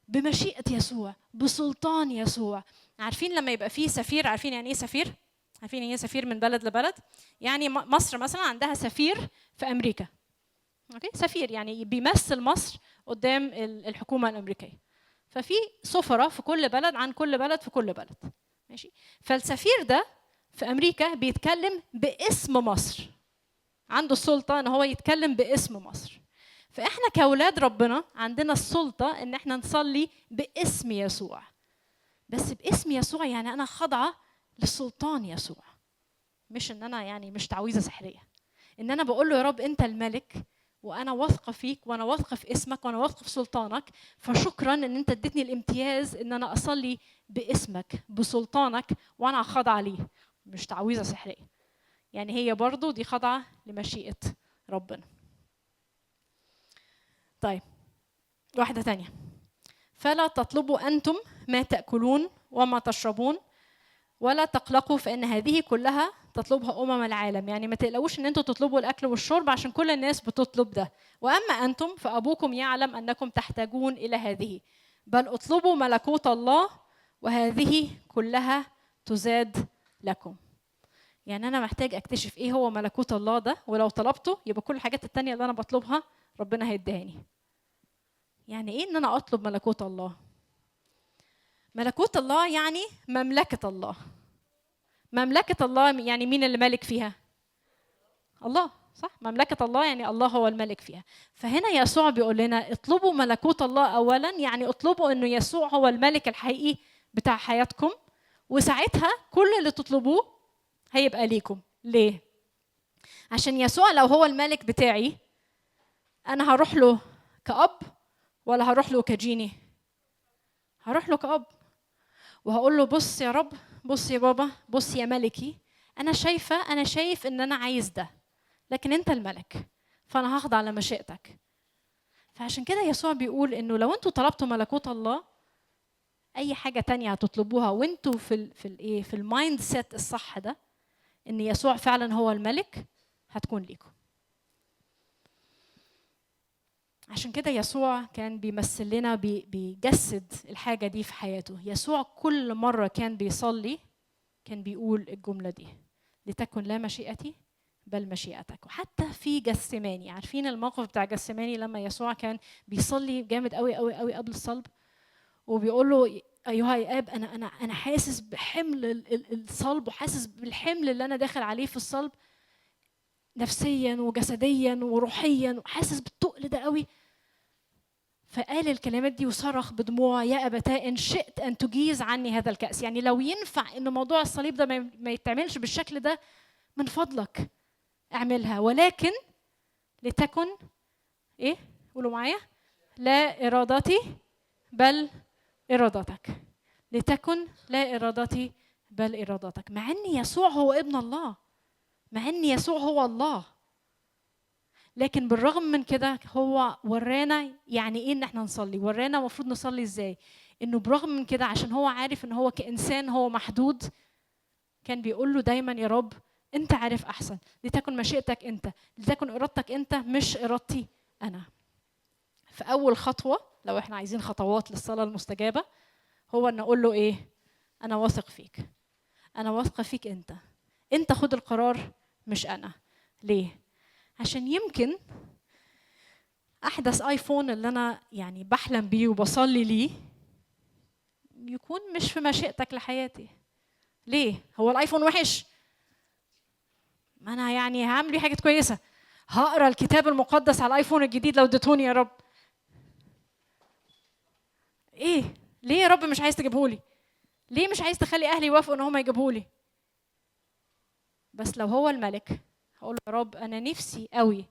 بمشيئه يسوع، بسلطان يسوع. عارفين لما يبقى فيه سفير، عارفين يعني ايه سفير؟ عارفين يعني ايه سفير من بلد لبلد؟ يعني مصر مثلا عندها سفير في امريكا. اوكي، سفير يعني بيمثل مصر قدام الحكومه الامريكيه. ففي سفراء في كل بلد عن كل بلد في كل بلد. ماشي؟ فالسفير ده في امريكا بيتكلم باسم مصر. عنده السلطه ان هو يتكلم باسم مصر. فاحنا كاولاد ربنا عندنا السلطه ان احنا نصلي باسم يسوع. بس باسم يسوع يعني انا خاضعه للسلطان يسوع. مش ان انا يعني مش تعويذه سحريه. ان انا بقول له يا رب انت الملك، وانا واثقه فيك، وانا واثقه في اسمك، وانا واثقه في سلطانك، فشكرا ان انت اديتني الامتياز ان انا اصلي باسمك بسلطانك وانا خاضعه ليه. مش تعويذه سحريه. يعني هي برضو دي خاضعه لمشيئه ربنا. طيب واحده تانية، فلا تطلبوا انتم ما تاكلون وما تشربون ولا تقلقوا فان هذه كلها تطلبها العالم. يعني ما تقلقوش ان انتوا تطلبوا الاكل والشرب عشان كل الناس بتطلب ده. واما انتم فابوكم يعلم انكم تحتاجون الى هذه، بل اطلبوا ملكوت الله وهذه كلها تزاد لكم. يعني انا محتاج اكتشف ايه هو ملكوت الله ده، ولو طلبته يبقى كل الحاجات التانية اللي انا بطلبها ربنا هيديهاني. يعني ايه ان انا اطلب ملكوت الله؟ ملكوت الله يعني مملكة الله. مملكة الله يعني مين اللي مالك فيها؟ الله، صح؟ مملكة الله يعني الله هو الملك فيها. فهنا يسوع بيقول لنا اطلبوا ملكوت الله أولا، يعني اطلبوا إنه يسوع هو الملك الحقيقي بتاع حياتكم، وساعتها كل اللي تطلبوه هيبقى ليكم. ليه؟ عشان يسوع لو هو الملك بتاعي أنا هروح له كأب ولا هروح له كجيني؟ هروح له كأب وهقول له بص يا رب، بص يا بابا، بص يا ملكي، أنا شايف إن أنا عايز ده، لكن أنت الملك فأنا هخضع لمشيئتك. فعشان كده يسوع بيقول إنه لو أنتوا طلبتوا ملكوت الله أي حاجة تانية هتطلبوها وأنتوا في المايند سيت الصح ده، إن يسوع فعلا هو الملك، هتكون ليكم. عشان كده يسوع كان بيمثل لنا، بيجسد الحاجة دي في حياته. يسوع كل مرة كان بيصلي كان بيقول الجملة دي: لتكن لا مشيئتي بل مشيئتك. وحتى في جسماني، عارفين الموقف بتاع جسماني لما يسوع كان بيصلي جامد قوي قوي قوي قبل الصلب، وبيقول له: ايها يا اب، انا حاسس بحمل الصلب، وحاسس بالحمل اللي انا داخل عليه في الصلب نفسيا وجسديا وروحيا، وحاسس بالتقل ده قوي. فقال الكلمات دي وصرخ بدموع: يا أبتاه إن شئت أن تجيز عني هذا الكأس. يعني لو ينفع إن موضوع الصليب ده ما يتعملش بالشكل ده، من فضلك اعملها، ولكن لتكن إيه؟ قولوا معايا: لا إرادتي بل إرادتك. لتكن لا إرادتي بل إرادتك. مع أن يسوع هو ابن الله، مع أن يسوع هو الله، لكن بالرغم من كده هو ورانا يعني ايه ان احنا نصلي، ورانا المفروض نصلي ازاي. انه برغم من كده، عشان هو عارف ان هو كإنسان هو محدود، كان بيقول له دايما: يا رب انت عارف احسن، لتكن مشيئتك انت، لتكن ارادتك انت، مش ارادتي انا. فاول خطوه لو احنا عايزين خطوات للصلاه المستجابه، هو ان اقول له ايه؟ انا واثق فيك، انا واثقه فيك، انت خد القرار مش انا. ليه؟ عشان يمكن احدث ايفون اللي انا يعني بحلم بيه وبصلي ليه يكون مش في مشيئتك لحياتي. ليه؟ هو الايفون وحش؟ ما انا يعني هعمل حاجه كويسه، هقرا الكتاب المقدس على الايفون الجديد لو اديتوني يا رب. ايه؟ ليه يا رب مش عايز تجيبهولي؟ ليه مش عايز تخلي اهلي يوافقوا ان هم يجيبهولي؟ بس لو هو الملك هقول له: يا رب انا نفسي قوي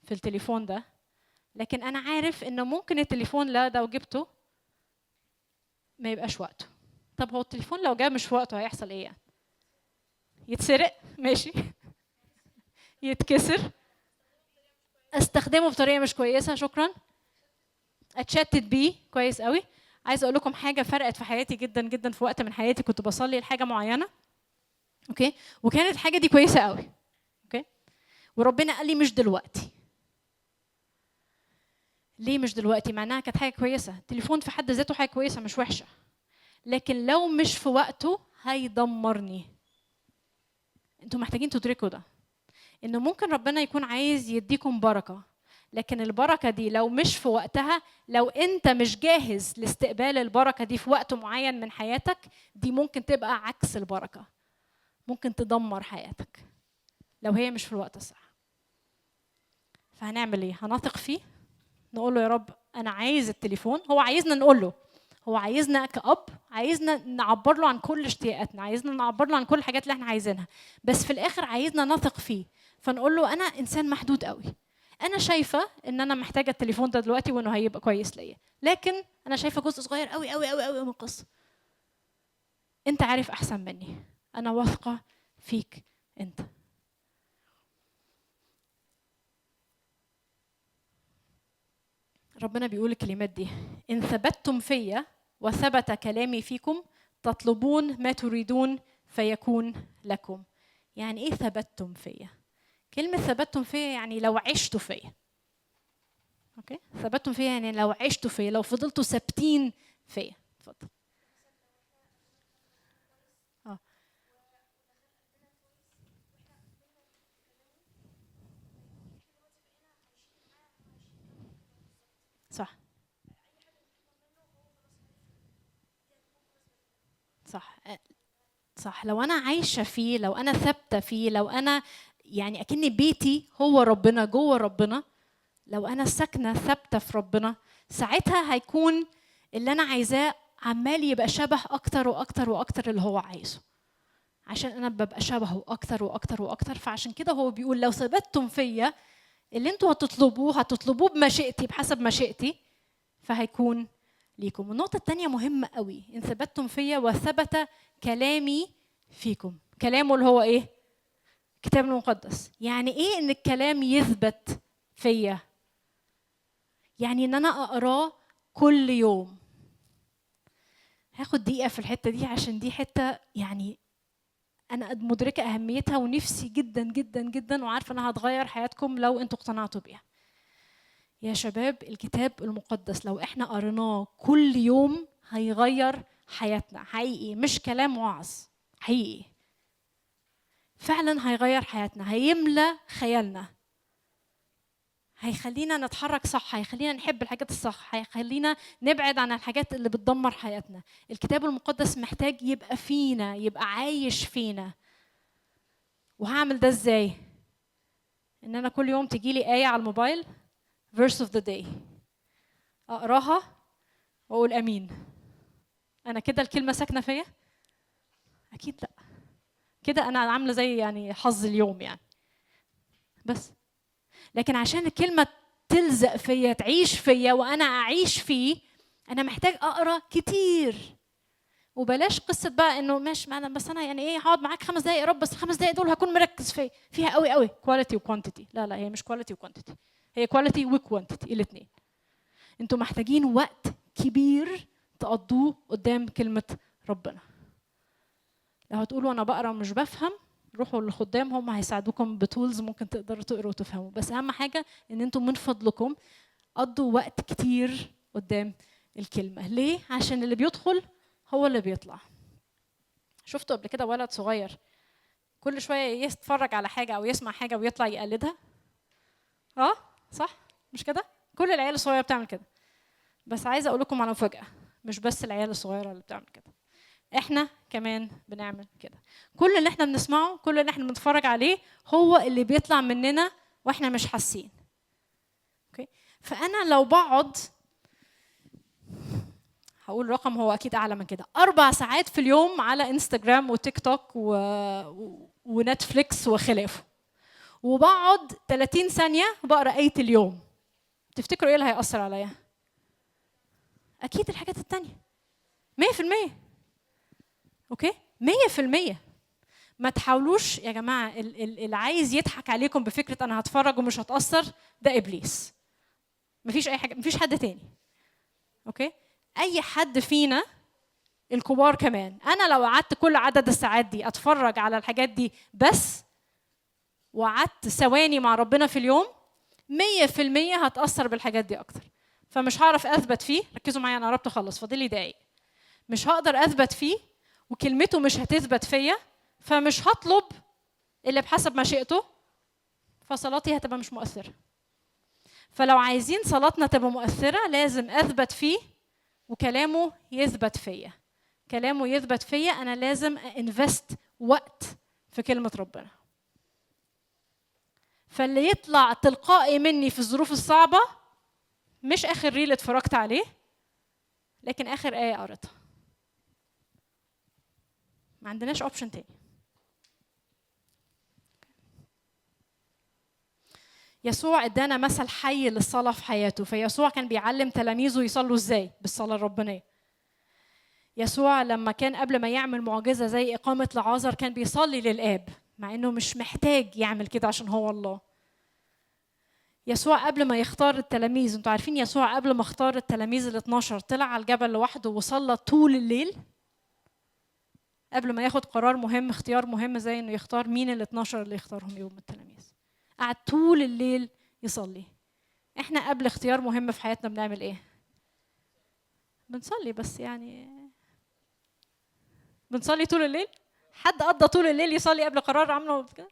في التليفون ده، لكن انا عارف انه ممكن التليفون ده لو جبته ما يبقاش وقته. طب هو التليفون لو جاء مش في وقته هيحصل ايه يعني؟ يتسرق؟ ماشي. يتكسر؟ استخدمه بطريقه مش كويسه؟ شكرا. اتشتت بيه؟ كويس قوي. عايزه اقول لكم حاجه فرقت في حياتي جدا جدا. في وقت من حياتي كنت بصلي لحاجه معينه، اوكي، وكانت الحاجه دي كويسه قوي، اوكي، وربنا قال لي مش دلوقتي. ليه مش دلوقتي؟ مع انها كانت حاجه كويسه. التليفون في حد ذاته حاجه كويسه مش وحشه، لكن لو مش في وقته هيدمرني. انتوا محتاجين تدركوا ده، انه ممكن ربنا يكون عايز يديكم بركه، لكن البركه دي لو مش في وقتها، لو انت مش جاهز لاستقبال البركه دي في وقت معين من حياتك، دي ممكن تبقى عكس البركه، ممكن تدمر حياتك لو هي مش في الوقت الصح. فهنعمل ايه؟ هنثق فيه، نقول له: يا رب انا عايز التليفون. هو عايزنا نقول له، هو عايزنا كأب، عايزنا نعبر له عن كل اشتياقاتنا، عايزنا نعبر له عن كل الحاجات اللي احنا عايزينها، بس في الاخر عايزنا نثق فيه. فنقول له: انا انسان محدود قوي، انا شايفه ان انا محتاجه التليفون ده دلوقتي وانه هيبقى كويس ليا، لكن انا شايفه جزء صغير قوي قوي قوي قوي من القصه. انت عارف احسن مني، انا واثقه فيك انت. ربنا بيقول الكلمات دي: إن ثبتتم فيا وثبت كلامي فيكم تطلبون ما تريدون فيكون لكم. يعني إيه ثبتتم فيا؟ كلمة ثبتتم فيا يعني لو عشتوا فيا. أوكي؟ ثبتتم فيا يعني لو عشتوا فيا، لو فضلتوا ثابتين فيا. اتفضل. صح صح صح. لو أنا عايشة فيه، لو أنا ثابتة فيه، لو أنا يعني أكني بيتي هو ربنا، جوه ربنا، لو أنا ساكنة ثابتة في ربنا، ساعتها هيكون اللي أنا عايزاه عمال يبقى شبه أكتر وأكتر وأكتر اللي هو عايزه، عشان أنا ببقى شبهه أكتر وأكتر وأكتر. فعشان كده هو بيقول: لو ثبتتم فيا، اللي انتوا هتطلبوه بمشيئتي، بحسب مشيئتي، فهيكون ليكم. النقطة الثانية مهمة قوي: إن ثبتتم فيا وثبت كلامي فيكم. كلامه اللي هو إيه؟ الكتاب المقدس. يعني إيه إن الكلام يثبت فيا؟ يعني ان انا اقراه كل يوم. هاخد دقيقه في الحته دي عشان دي حته يعني انا مدركه اهميتها، ونفسي جدا جدا جدا، وعارفه انها هتغير حياتكم لو انتوا اقتنعتوا بيها. يا شباب الكتاب المقدس لو احنا قريناه كل يوم هيغير حياتنا حقيقي، مش كلام وعظ، حقيقي فعلا هيغير حياتنا، هيملى خيالنا، هيخلينا نتحرك صح، هيخلينا نحب الحاجات الصح، هيخلينا نبعد عن الحاجات اللي بتدمر حياتنا. الكتاب المقدس محتاج يبقى فينا، يبقى عايش فينا. وهعمل ده ازاي؟ ان انا كل يوم تجيلي آية على الموبايل verse of the day اقراها واقول امين. انا كده الكلمة ساكنة فيا؟ اكيد لا. كده انا عاملة زي يعني حظ اليوم يعني بس. لكن عشان الكلمة تلزق فيا، تعيش فيا وانا اعيش فيه، انا محتاج اقرا كتير. وبلاش قصه بقى انه ماشي معنا بس انا يعني ايه هقعد معاك 5 دقايق يا رب، بس ال5 دقايق دول هكون مركز فيها قوي قوي. كواليتي وكوانتيتي، لا هي مش كواليتي وكوانتيتي، هي كواليتي وكوانتيتي الاثنين. انتوا محتاجين وقت كبير تقضوه قدام كلمه ربنا. لو هتقولوا انا بقرا ومش بفهم، روحوا للخدام هم هيساعدوكم بتولز ممكن تقدروا تقروا وتفهموا. بس اهم حاجه ان انتم من فضلكم قضوا وقت كتير قدام الكلمه. ليه؟ عشان اللي بيدخل هو اللي بيطلع. شفتوا قبل كده ولد صغير كل شويه يتفرج على حاجه او يسمع حاجه ويطلع يقلدها؟ صح مش كده؟ كل العيال الصغيره بتعمل كده. بس عايزه اقول لكم على مفاجاه، مش بس العيال الصغيره اللي بتعمل كده، احنا كمان بنعمل كده. كل اللي احنا بنسمعه، كل اللي احنا بنتفرج عليه هو اللي بيطلع مننا واحنا مش حاسين. اوكي؟ فانا لو بقعد، هقول رقم هو اكيد اعلى من كده، 4 ساعات في اليوم على انستغرام وتيك توك ونتفليكس وخلافه، وبقعد 30 ثانيه بقرا آية اليوم، تفتكروا ايه اللي هيأثر عليا؟ اكيد الحاجات التانية 100%. اوكي 100%. ما تحاولوش يا جماعه، اللي عايز يضحك عليكم بفكره انا هتفرج ومش هتأثر ده ابليس. مفيش اي حاجه، مفيش حد تاني. اوكي؟ اي حد فينا الكبار كمان، انا لو قعدت كل عدد الساعات دي اتفرج على الحاجات دي بس، وقعدت ثواني مع ربنا في اليوم، 100% هتأثر بالحاجات دي اكتر. فمش هعرف اثبت فيه. ركزوا معايا، انا قربت اخلص، فاضل لي دقايق. مش هقدر اثبت فيه وكلمته مش هتثبت فيا، فمش هطلب اللي بحسب مشيئته، فصلاتي هتبقى مش مؤثرة. فلو عايزين صلاتنا تبقى مؤثرة لازم أثبت فيه وكلامه يثبت فيا. كلامه يثبت فيا، أنا لازم انفست وقت في كلمة ربنا. فاللي يطلع تلقائي مني في الظروف الصعبة مش آخر ريل اتفرجت عليه، لكن آخر آية قريتها. ما عندناش اوبشن تاني. يسوع ادانا مثل حي للصلاة في حياته، فيسوع كان بيعلم تلاميذه يصلوا ازاي بالصلاة الربانية. يسوع لما كان قبل ما يعمل معجزة زي إقامة لعازر كان بيصلي للآب، مع إنه مش محتاج يعمل كده عشان هو الله. يسوع قبل ما يختار التلاميذ، انتوا عارفين يسوع قبل ما اختار التلاميذ ال12 طلع على الجبل لوحده وصلى طول الليل قبل ما ياخد قرار مهم، اختيار مهم زي انه يختار مين ال12 اللي يختارهم يوم التلاميذ. قعد طول الليل يصلي. احنا قبل اختيار مهم في حياتنا بنعمل ايه؟ بنصلي، بس يعني بنصلي طول الليل؟ حد قضى طول الليل يصلي قبل قرار عامله كده؟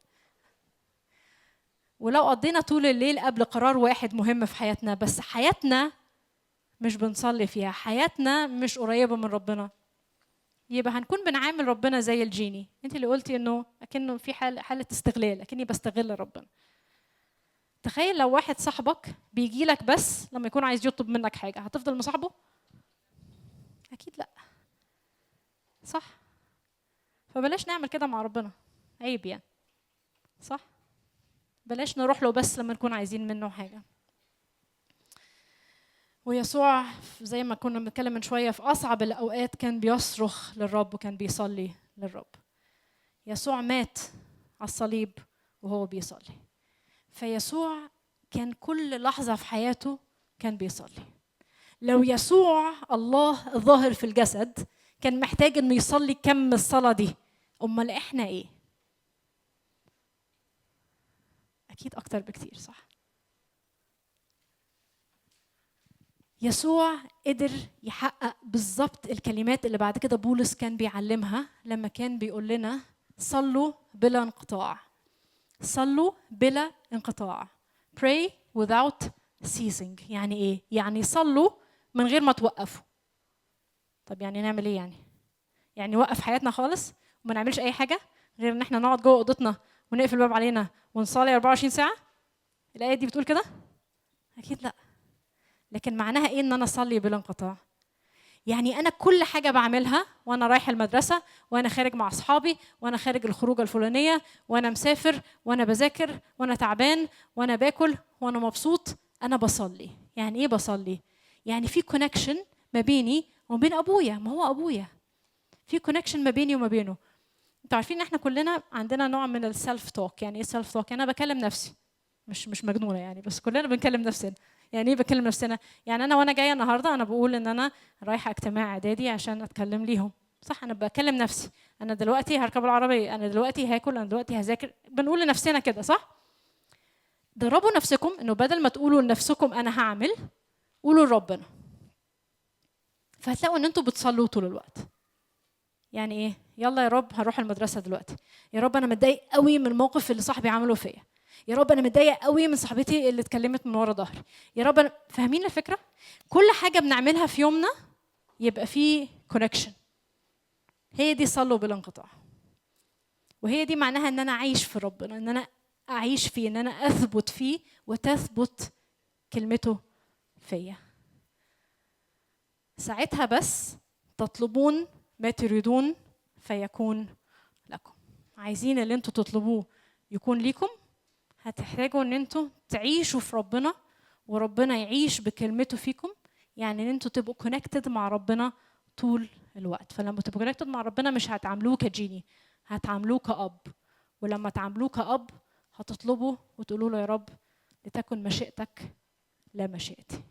ولو قضينا طول الليل قبل قرار واحد مهم في حياتنا، بس حياتنا مش بنصلي فيها، حياتنا مش قريبة من ربنا، يبقى هنكون بنعامل ربنا زي الجيني. انت اللي قلتي انه اكنه في حالة استغلال، اكني بستغل ربنا. تخيل لو واحد صاحبك بيجي لك بس لما يكون عايز يطلب منك حاجة، هتفضل مصاحبه؟ اكيد لا، صح؟ فبلاش نعمل كده مع ربنا، عيب يعني، صح؟ بلاش نروح له بس لما نكون عايزين منه حاجة. ويسوع زي ما كنا بنتكلم من شوية في أصعب الأوقات كان بيصرخ للرب وكان بيصلي للرب. يسوع مات على الصليب وهو بيصلي. فيسوع كان كل لحظة في حياته كان بيصلي. لو يسوع الله الظاهر في الجسد كان محتاج إنه يصلي كم الصلاة دي، أمال إحنا إيه؟ أكيد أكتر بكتير، صح؟ يسوع قدر يحقق بالظبط الكلمات اللي بعد كده بولس كان بيعلمها لما كان بيقول لنا صلوا بلا انقطاع. صلوا بلا انقطاع. Pray without ceasing. يعني ايه؟ يعني صلوا من غير ما توقفوا. طب يعني نعمل ايه يعني نوقف حياتنا خالص وما نعملش اي حاجه غير ان احنا نقعد جوه اوضتنا ونقفل الباب علينا ونصلي 24 ساعه؟ الايه دي بتقول كده؟ اكيد لا. لكن معناها ايه ان انا اصلي بلا انقطاع؟ يعني انا كل حاجه بعملها وانا رايح المدرسه، وانا خارج مع اصحابي، وانا خارج الخروجه الفلانيه، وانا مسافر، وانا بذاكر، وانا تعبان، وانا باكل، وانا مبسوط، انا بصلي. يعني ايه بصلي؟ يعني في كونكشن ما بيني وما بين ابويا. ما هو ابويا، في كونكشن ما بيني وما بينه. انتوا عارفين ان احنا كلنا عندنا نوع من السيلف توك. يعني ايه سيلف توك؟ انا بكلم نفسي، مش مجنونه يعني، بس كلنا بنكلم نفسنا. يعني ايه بكلم نفسنا؟ يعني انا وانا جايه النهارده انا بقول ان انا رايحه اجتماع اعدادي عشان اتكلم ليهم، صح؟ انا بكلم نفسي. انا دلوقتي هركب العربيه، انا دلوقتي هاكل، انا دلوقتي هذاكر. بنقول لنفسنا كده، صح؟ دربوا نفسكم انه بدل ما تقولوا لنفسكم انا هعمل، قولوا لربنا. فهتلاقوا ان انتوا بتصلوا طول الوقت. يعني ايه؟ يلا يا رب هروح المدرسه دلوقتي. يا رب انا متضايق قوي من الموقف اللي صاحبي عمله فيا. يا رب انا متضايق قوي من صاحبتي اللي اتكلمت من ورا ظهري. يا رب أنا... فاهمين الفكره؟ كل حاجه بنعملها في يومنا يبقى فيه كونكشن. هي دي صلوا بلا انقطاع. وهي دي معناها ان انا اعيش في ربنا، ان انا اعيش فيه، ان انا اثبت فيه وتثبت كلمته فيا. ساعتها بس تطلبون ما تريدون فيكون لكم. عايزين اللي انتوا تطلبوه يكون ليكم، هتحتاجوا ان انتوا تعيشوا في ربنا وربنا يعيش بكلمته فيكم. يعني ان انتوا تبقوا كونكتد مع ربنا طول الوقت. فلما تبقوا كونكتد مع ربنا مش هتعاملوه كجيني، هتعاملوه كأب. ولما تعاملوه كأب هتطلبوا وتقولوا له يا رب لتكن مشيئتك لا مشيئتي.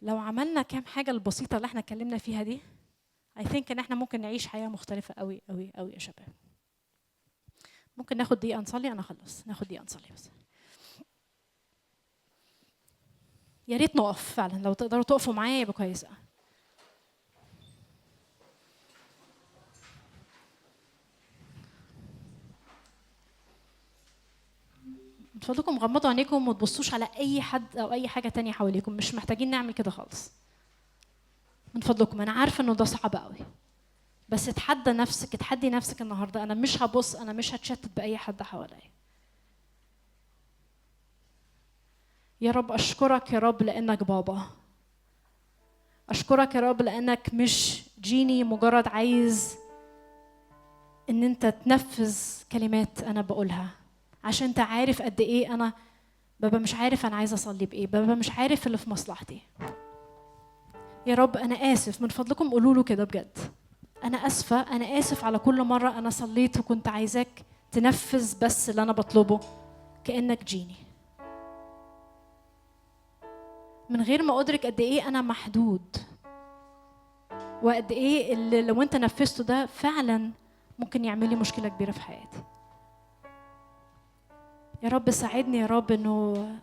لو عملنا كام حاجة البسيطة اللي احنا اتكلمنا فيها دي، I think ان احنا ممكن نعيش حياة مختلفة قوي قوي قوي يا شباب. ممكن ناخد دقيقة نصلي. أنا خلص، ناخد دقيقة نصلي بس. يا ريت نقف فعلا، لو تقدروا تقفوا معايا يبقى كويس. من فضلكم غمضوا عينيكم وما تبصوش على أي حد أو أي حاجة تانية حواليكم. مش محتاجين نعمل كده خالص. من فضلكم، أنا عارفة إنه ده صعب قوي، بس اتحدى نفسك، اتحدي نفسك النهارده. أنا مش هبص، أنا مش هتشتت بأي حد حواليا. يا رب أشكرك يا رب لأنك بابا. أشكرك يا رب لأنك مش جيني مجرد عايز إن أنت تنفذ كلمات أنا بقولها، عشان أنت عارف قد إيه أنا بابا مش عارف أنا عايزة أصلي بإيه. بابا مش عارف اللي في مصلحتي. يا رب أنا آسف. من فضلكم قولوا له كده بجد. أنا آسفة، أنا آسف على كل مرة أنا صليت وكنت عايزاك تنفذ بس اللي أنا بطلبه كأنك جيني، من غير ما أدرك قد إيه أنا محدود، وقد إيه اللي لو أنت نفذته ده فعلا ممكن يعمل لي مشكلة كبيرة في حياتي. يا رب ساعدني يا رب إنه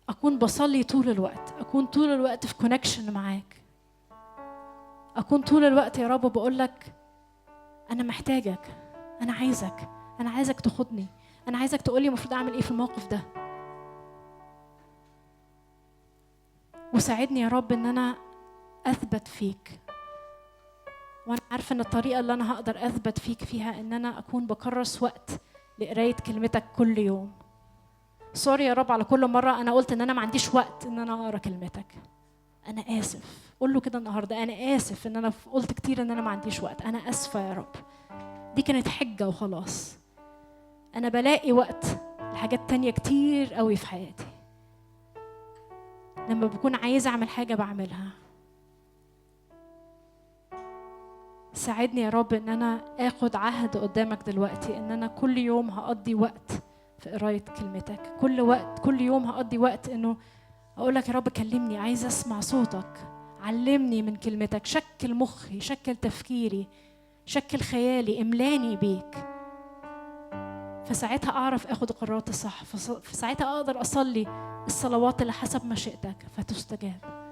أكون بصلي طول الوقت، أكون طول الوقت في كونكشن معاك، أكون طول الوقت يا رب بقول لك أنا محتاجك، أنا عايزك تاخدني، أنا عايزك تقولي المفروض أعمل إيه في الموقف ده. وساعدني يا رب إن أنا أثبت فيك. وأنا عارفة إن الطريقة اللي أنا هقدر أثبت فيك فيها إن أنا أكون بكرس وقت لقراية كلمتك كل يوم. سوري يا رب على كل مرة أنا قلت إن أنا ما عنديش وقت إن أنا أقرأ كلمتك. أنا آسف. قول له كده النهاردة، أنا آسف إن أنا قلت كتير إن أنا ما عنديش وقت. أنا آسفة يا رب. دي كانت حجة وخلاص. أنا بلاقي وقت لحاجات تانية كتير قوي في حياتي. لما بكون عايزة أعمل حاجة بعملها. ساعدني يا رب إن أنا آخد عهد قدامك دلوقتي إن أنا كل يوم هقضي وقت في قراية كلمتك. كل يوم هقضي وقت إنه أقولك يا رب كلمني، عايزة أسمع صوتك، علمني من كلمتك، شكل مخي، شكل تفكيري، شكل خيالي، املاني بيك. فساعتها أعرف أخد القرارات الصح، فساعتها أقدر أصلي الصلوات اللي حسب مشيئتك فتستجاب.